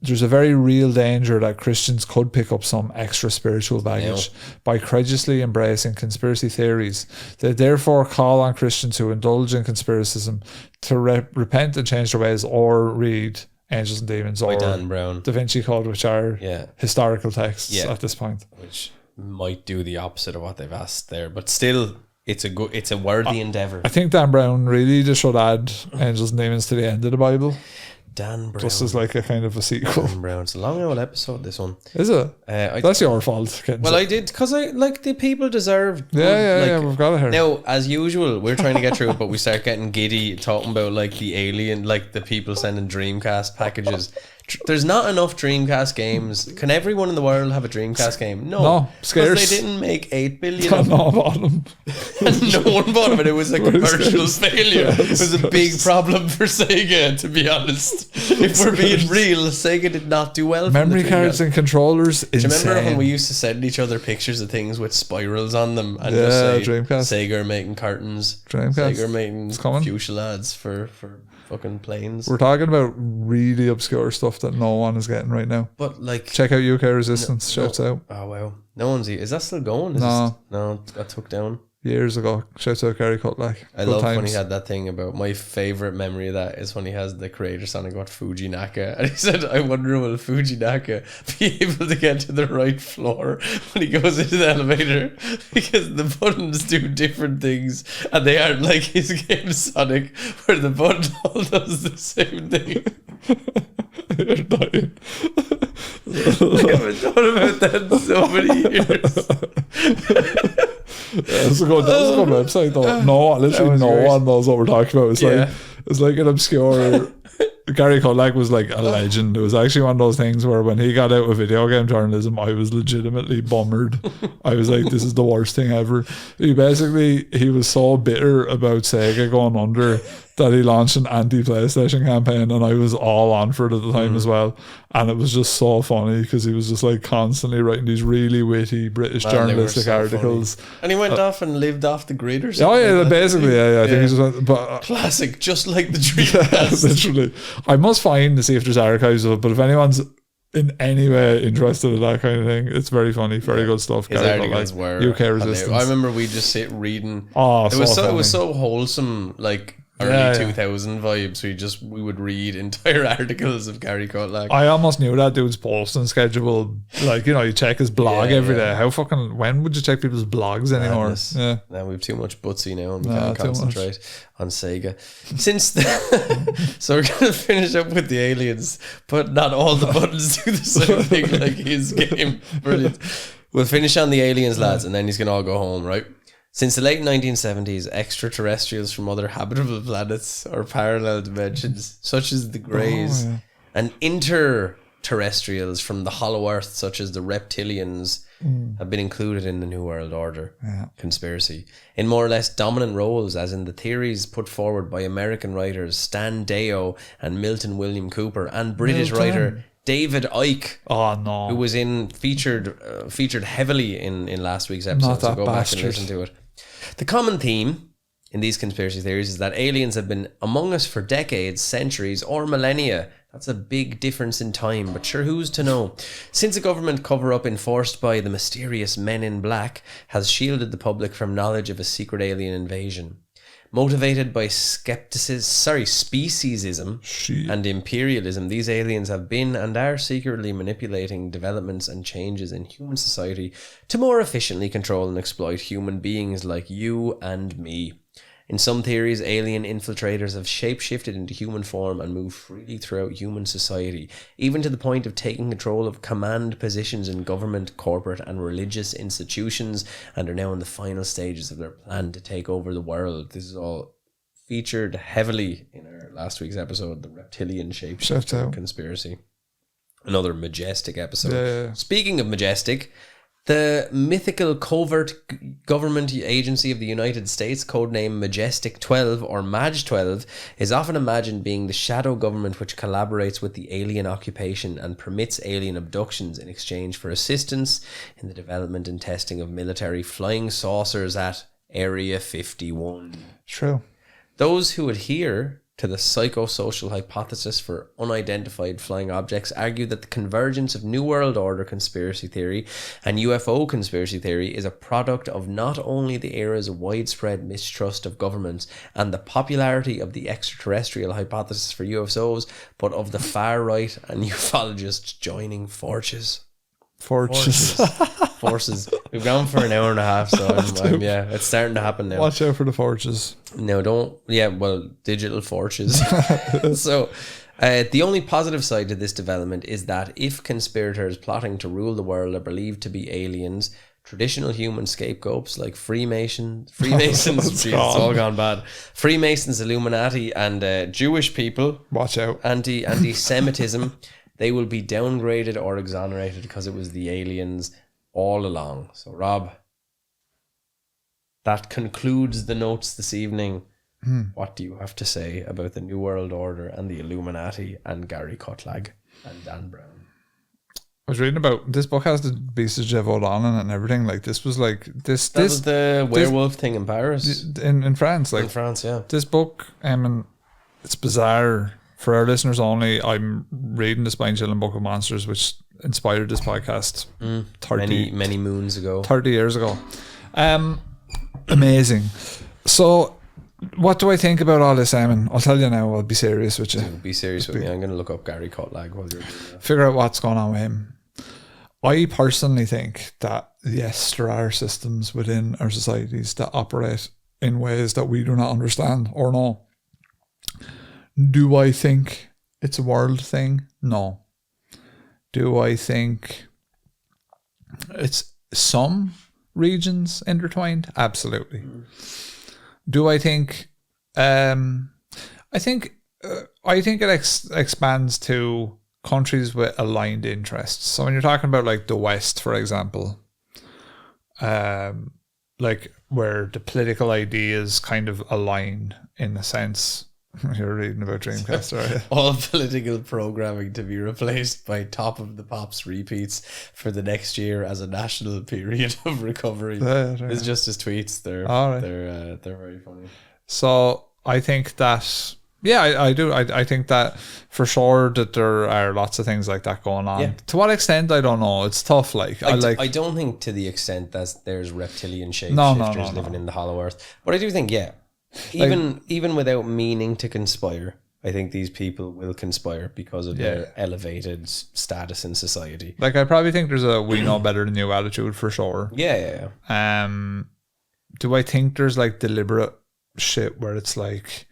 S2: there's a very real danger that Christians could pick up some extra spiritual baggage by credulously embracing conspiracy theories. They therefore call on Christians who indulge in conspiracism to repent and change their ways, or read Angels and Demons or
S3: Dan Brown,
S2: Da Vinci Code, which are historical texts at this point.
S3: Which might do the opposite of what they've asked there, but still, it's a worthy endeavour.
S2: I think Dan Brown really just should add Angels and Demons to the end of the Bible.
S3: Dan Brown.
S2: Just as like a kind of a sequel.
S3: Dan Brown. It's a long old episode, this one.
S2: Is it? That's your fault.
S3: Well, I did, because I like the people deserve.
S2: Yeah, we've got it here.
S3: Now, as usual, we're trying to get through it, but we start getting giddy talking about like the alien, like the people sending Dreamcast packages. There's not enough Dreamcast games. Can everyone in the world have a Dreamcast game? No,
S2: scarce.
S3: Because they didn't make 8 billion of them.
S2: No one bought them.
S3: And no one bought them, and it was a commercial failure. It was a big problem for Sega, to be honest. If we're being real, Sega did not do well.
S2: Memory cards and controllers.
S3: Do you remember when we used to send each other pictures of things with spirals on them and just say
S2: Dreamcast.
S3: Sega are making cartons,
S2: Dreamcast.
S3: Sega are making fuselades for fucking planes.
S2: We're talking about really obscure stuff that no one is getting right now.
S3: But like,
S2: check out UK Resistance. Shouts out.
S3: Oh wow, no one's. Is that still going? No, it got took down
S2: years ago. Shouts out Gary Cutlack.
S3: I love when he had that thing about, my favourite memory of that is when he has the creator sounding about Fuji Naka, and he said, I wonder will Fuji Naka be able to get to the right floor when he goes into the elevator, because the buttons do different things and they aren't like his game Sonic where the button all does the same thing.
S2: You're dying.
S3: I haven't thought about that in so many years.
S2: That's a good website though. No, literally no one knows what we're talking about. It's like an obscure. Gary Cutlack was like a legend. It was actually one of those things where when he got out of video game journalism, I was legitimately bummered. I was like, this is the worst thing ever. He was so bitter about Sega going under that he launched an anti-PlayStation campaign, and I was all on for it at the time as well. And it was just so funny because he was just like constantly writing these really witty British journalistic articles.
S3: Funny. And he went off and lived off the grid or something.
S2: Oh yeah, basically, I think he just went, but
S3: classic, just like the Dreamcast.
S2: Literally. I must find to see if there's archives of it, but if anyone's in any way interested in that kind of thing, it's very funny, very good stuff.
S3: His articles were
S2: UK Resistance.
S3: I remember we just sit reading.
S2: It
S3: was so wholesome, like early 2000 vibes. We would read entire articles of Gary Cutlack.
S2: I almost knew that dude's posting schedule. Like, you check his blog every day. How fucking, when would you check people's blogs anymore?
S3: Madness.
S2: Yeah.
S3: Now we have too much butsy now and we can't concentrate on Sega. So we're going to finish up with the aliens, but not all the buttons do the same thing like his game. Brilliant. We'll finish on the aliens, lads, and then he's going to all go home, right? Since the late 1970s, extraterrestrials from other habitable planets or parallel dimensions, such as the Greys, and interterrestrials from the hollow earth, such as the reptilians, have been included in the New World Order conspiracy in more or less dominant roles, as in the theories put forward by American writers Stan Deyo and Milton William Cooper, and British writer David Icke, who was featured heavily in last week's episode. So go back and listen to it. The common theme in these conspiracy theories is that aliens have been among us for decades, centuries, or millennia, That's a big difference in time, but sure, who's to know? Since a government cover-up enforced by the mysterious Men in Black has shielded the public from knowledge of a secret alien invasion. Motivated by speciesism and imperialism, these aliens have been and are secretly manipulating developments and changes in human society to more efficiently control and exploit human beings like you and me. In some theories, alien infiltrators have shapeshifted into human form and move freely throughout human society, even to the point of taking control of command positions in government, corporate, and religious institutions, and are now in the final stages of their plan to take over the world. This is all featured heavily in our last week's episode, the reptilian shapeshifter conspiracy. Another majestic episode.
S2: Yeah.
S3: Speaking of majestic, the mythical covert government agency of the United States, codename Majestic 12 or Maj 12, is often imagined being the shadow government which collaborates with the alien occupation and permits alien abductions in exchange for assistance in the development and testing of military flying saucers at Area 51.
S2: True.
S3: Those who adhere to the psychosocial hypothesis for unidentified flying objects argue that the convergence of New World Order conspiracy theory and UFO conspiracy theory is a product of not only the era's widespread mistrust of governments and the popularity of the extraterrestrial hypothesis for UFOs, but of the far right and ufologists joining forces. Forces. We've gone for an hour and a half, so yeah, it's starting to happen now.
S2: Watch out for the forges.
S3: No, don't. Yeah, well, digital forges. So, the only positive side to this development is that if conspirators plotting to rule the world are believed to be aliens, traditional human scapegoats like Freemasons, geez, it's all gone bad. Freemasons, Illuminati, and Jewish people.
S2: Watch out.
S3: Anti-Semitism. They will be downgraded or exonerated because it was the aliens all along. So, Rob, that concludes the notes this evening. What do you have to say about the New World Order and the Illuminati and Gary Kotlag and Dan Brown?
S2: I was reading about this book has the Beast of Gévaudan in it and everything. Like this was like this.
S3: That was the werewolf thing in Paris,
S2: in France. Like
S3: in France, yeah.
S2: This book, and it's bizarre. For our listeners only, I'm reading the Spine-Chilling Book of Monsters, which inspired this podcast
S3: many moons ago.
S2: 30 years ago. Amazing. So, what do I think about all this, Eamon? I'll tell you now, I'll be serious with you.
S3: Be serious with me. I'm going to look up Gary Kotlag while you're doing that.
S2: Figure out what's going on with him. I personally think that, yes, there are systems within our societies that operate in ways that we do not understand or know. Do I think it's a world thing? No. Do I think it's some regions intertwined? Absolutely. Do I think I think it expands to countries with aligned interests. So when you're talking about like the West, for example, like where the political ideas kind of align in a sense. You're reading about Dreamcast, are you?
S3: All political programming to be replaced by Top of the Pops repeats for the next year as a national period of recovery. It's just his tweets. They're very funny.
S2: So I think that, yeah, I do. I think that for sure that there are lots of things like that going on. Yeah. To what extent, I don't know. It's tough. Like I
S3: don't think to the extent that there's reptilian shapeshifters living in the Hollow Earth. But I do think, yeah. Even without meaning to conspire, I think these people will conspire because of their elevated status in society.
S2: Like I probably think there's a we know better than you attitude for sure.
S3: Yeah.
S2: Do I think there's like deliberate shit where it's like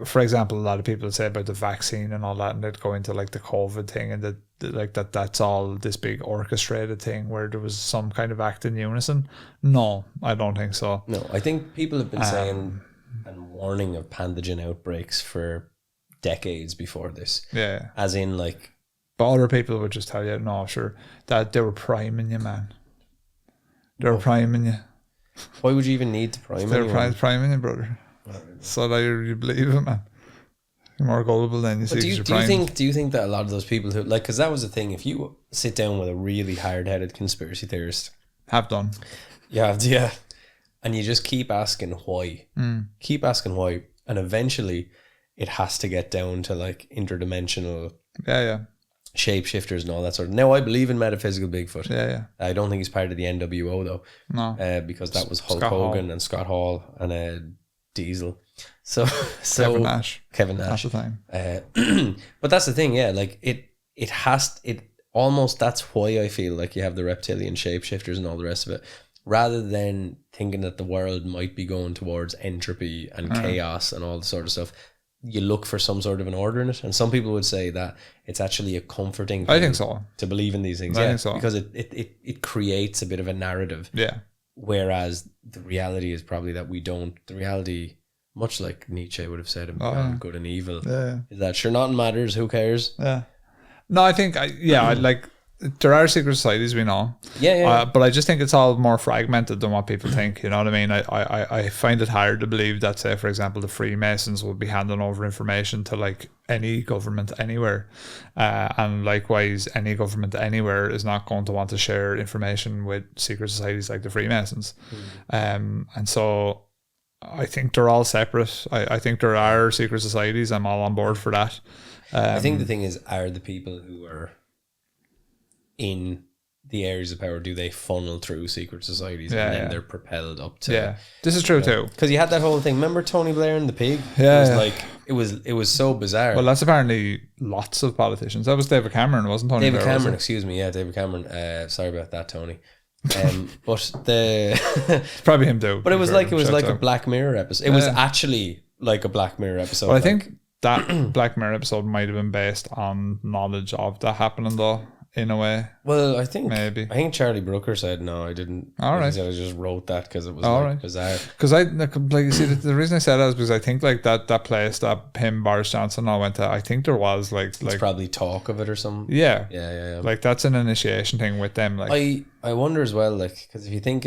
S2: for example, a lot of people say about the vaccine and all that, and they'd go into like the COVID thing and that's all this big orchestrated thing where there was some kind of act in unison. No, I don't think so.
S3: No, I think people have been saying and warning of pathogen outbreaks for decades before this.
S2: Yeah.
S3: As in like...
S2: But other people would just tell you, no, sure, that they were priming you, man. They were priming you.
S3: Why would you even need to prime
S2: anyone? They were priming you, brother. So that you believe it, man. You're more gullible than you see.
S3: Do you think that a lot of those people who like, because that was the thing, if you sit down with a really hard-headed conspiracy theorist,
S2: have done,
S3: yeah, and you just keep asking why, and eventually it has to get down to like interdimensional
S2: Yeah.
S3: shapeshifters and all that sort of. Now I believe in metaphysical Bigfoot.
S2: Yeah.
S3: I don't think he's part of the NWO though.
S2: No.
S3: Because that was Hulk
S2: Scott
S3: Hogan
S2: Hall.
S3: and Scott Hall and Diesel. So
S2: Kevin Nash.
S3: Kevin
S2: At
S3: Nash.
S2: the time.
S3: But that's the thing, yeah. Like it has it almost. That's why I feel like you have the reptilian shapeshifters and all the rest of it, rather than thinking that the world might be going towards entropy and chaos and all the sort of stuff. You look for some sort of an order in it, and some people would say that it's actually a comforting thing
S2: I think so.
S3: to believe in these things.
S2: I
S3: Yeah,
S2: think so.
S3: because it creates a bit of a narrative.
S2: Yeah.
S3: Whereas the reality is probably that we don't. The reality, much like Nietzsche would have said about good and evil, is that sure nothing matters. Who cares?
S2: Yeah. No, I think, like, there are secret societies, we know.
S3: Yeah.
S2: But I just think it's all more fragmented than what people think. You know what I mean? I find it hard to believe that, say, for example, the Freemasons would be handing over information to like any government anywhere, and likewise, any government anywhere is not going to want to share information with secret societies like the Freemasons. And so I think they're all separate. I think there are secret societies. I'm all on board for that.
S3: I think the thing is, are the people who are in the areas of power, do they funnel through secret societies and then they're propelled up to?
S2: Yeah, this is true too.
S3: Because you had that whole thing. Remember Tony Blair and the pig?
S2: Yeah,
S3: it was like it was so bizarre.
S2: Well, that's apparently lots of politicians. That was David Cameron, wasn't Tony
S3: David
S2: Blair,
S3: Cameron,
S2: was
S3: excuse me, yeah, David Cameron. Sorry about that, Tony. But the
S2: it's probably him too.
S3: but it was like
S2: a
S3: a Black Mirror episode. It was actually like a Black Mirror episode.
S2: Well, I
S3: like,
S2: think that Black Mirror episode might have been based on knowledge of that happening, though, in a way.
S3: Well, I think
S2: maybe.
S3: I think Charlie Brooker said no, I didn't.
S2: All right.
S3: He said I just wrote that because it was bizarre.
S2: Because like you see, the reason I said that is because I think like that place that him, Boris Johnson, all went to. I think there was like
S3: probably talk of it or something.
S2: Yeah. Like that's an initiation thing with them. Like
S3: I wonder as well, like, because if you think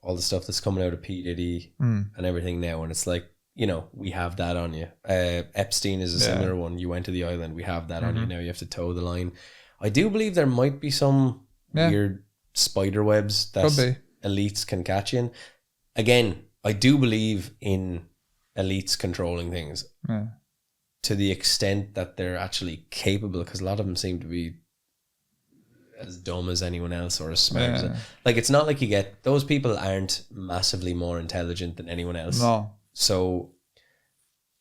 S3: all the stuff that's coming out of P Diddy and everything now, and it's like, you know, we have that on you. Epstein is a similar one. You went to the island, we have that on you. Now you have to toe the line. I do believe there might be some weird spider webs that elites can catch in. Again, I do believe in elites controlling things to the extent that they're actually capable, because a lot of them seem to be as dumb as anyone else or as smart as like, it's not like you get, those people aren't massively more intelligent than anyone else.
S2: No.
S3: So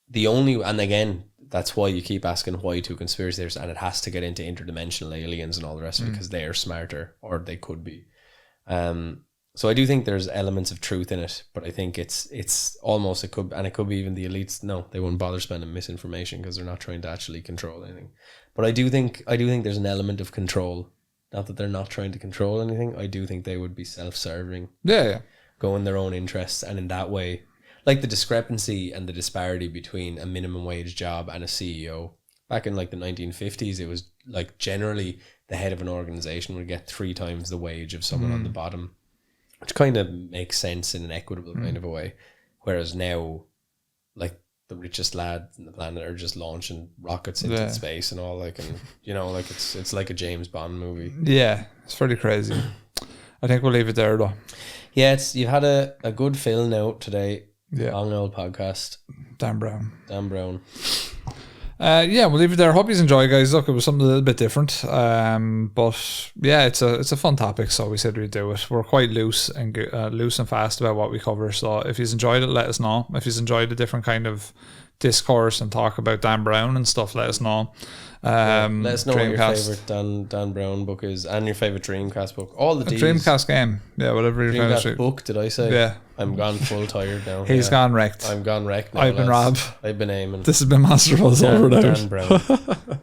S3: the only, and again, that's why you keep asking why to conspiracy theorists, and it has to get into interdimensional aliens and all the rest of it, because they are smarter, or they could be. So I do think there's elements of truth in it, but I think it's almost, it could be even the elites. No, they wouldn't bother spending misinformation because they're not trying to actually control anything. But I do think there's an element of control. Not that they're not trying to control anything. I do think they would be self-serving.
S2: Yeah.
S3: Go in their own interests, and in that way, like the discrepancy and the disparity between a minimum wage job and a CEO. Back in like the 1950s, it was like generally the head of an organization would get 3 times the wage of someone on the bottom, which kind of makes sense in an equitable kind of a way. Whereas now, like, the richest lads in the planet are just launching rockets into space and all, like, and you know, like it's like a James Bond movie.
S2: Yeah, it's pretty crazy. I think we'll leave it there though.
S3: Yeah, you've had a good fill now today.
S2: Yeah.
S3: Long old podcast.
S2: Dan Brown. Yeah, we'll leave it there. Hope you enjoy, guys. Look, it was something a little bit different. But yeah, it's a fun topic, so we said we'd do it. We're quite loose and fast about what we cover. So if you've enjoyed it, let us know. If you've enjoyed a different kind of discourse and talk about Dan Brown and stuff, let us know.
S3: Let us know what your favourite Dan Brown book is, and your favourite Dreamcast book. All the D's.
S2: Dreamcast game. Yeah, whatever your
S3: Dreamcast
S2: favourite
S3: book, did I say?
S2: Yeah.
S3: I'm gone full tired now.
S2: He's gone wrecked.
S3: I'm gone wrecked now.
S2: I've been Rob.
S3: I've been aiming.
S2: This has been Master Buzz over there.
S3: Dan Brown.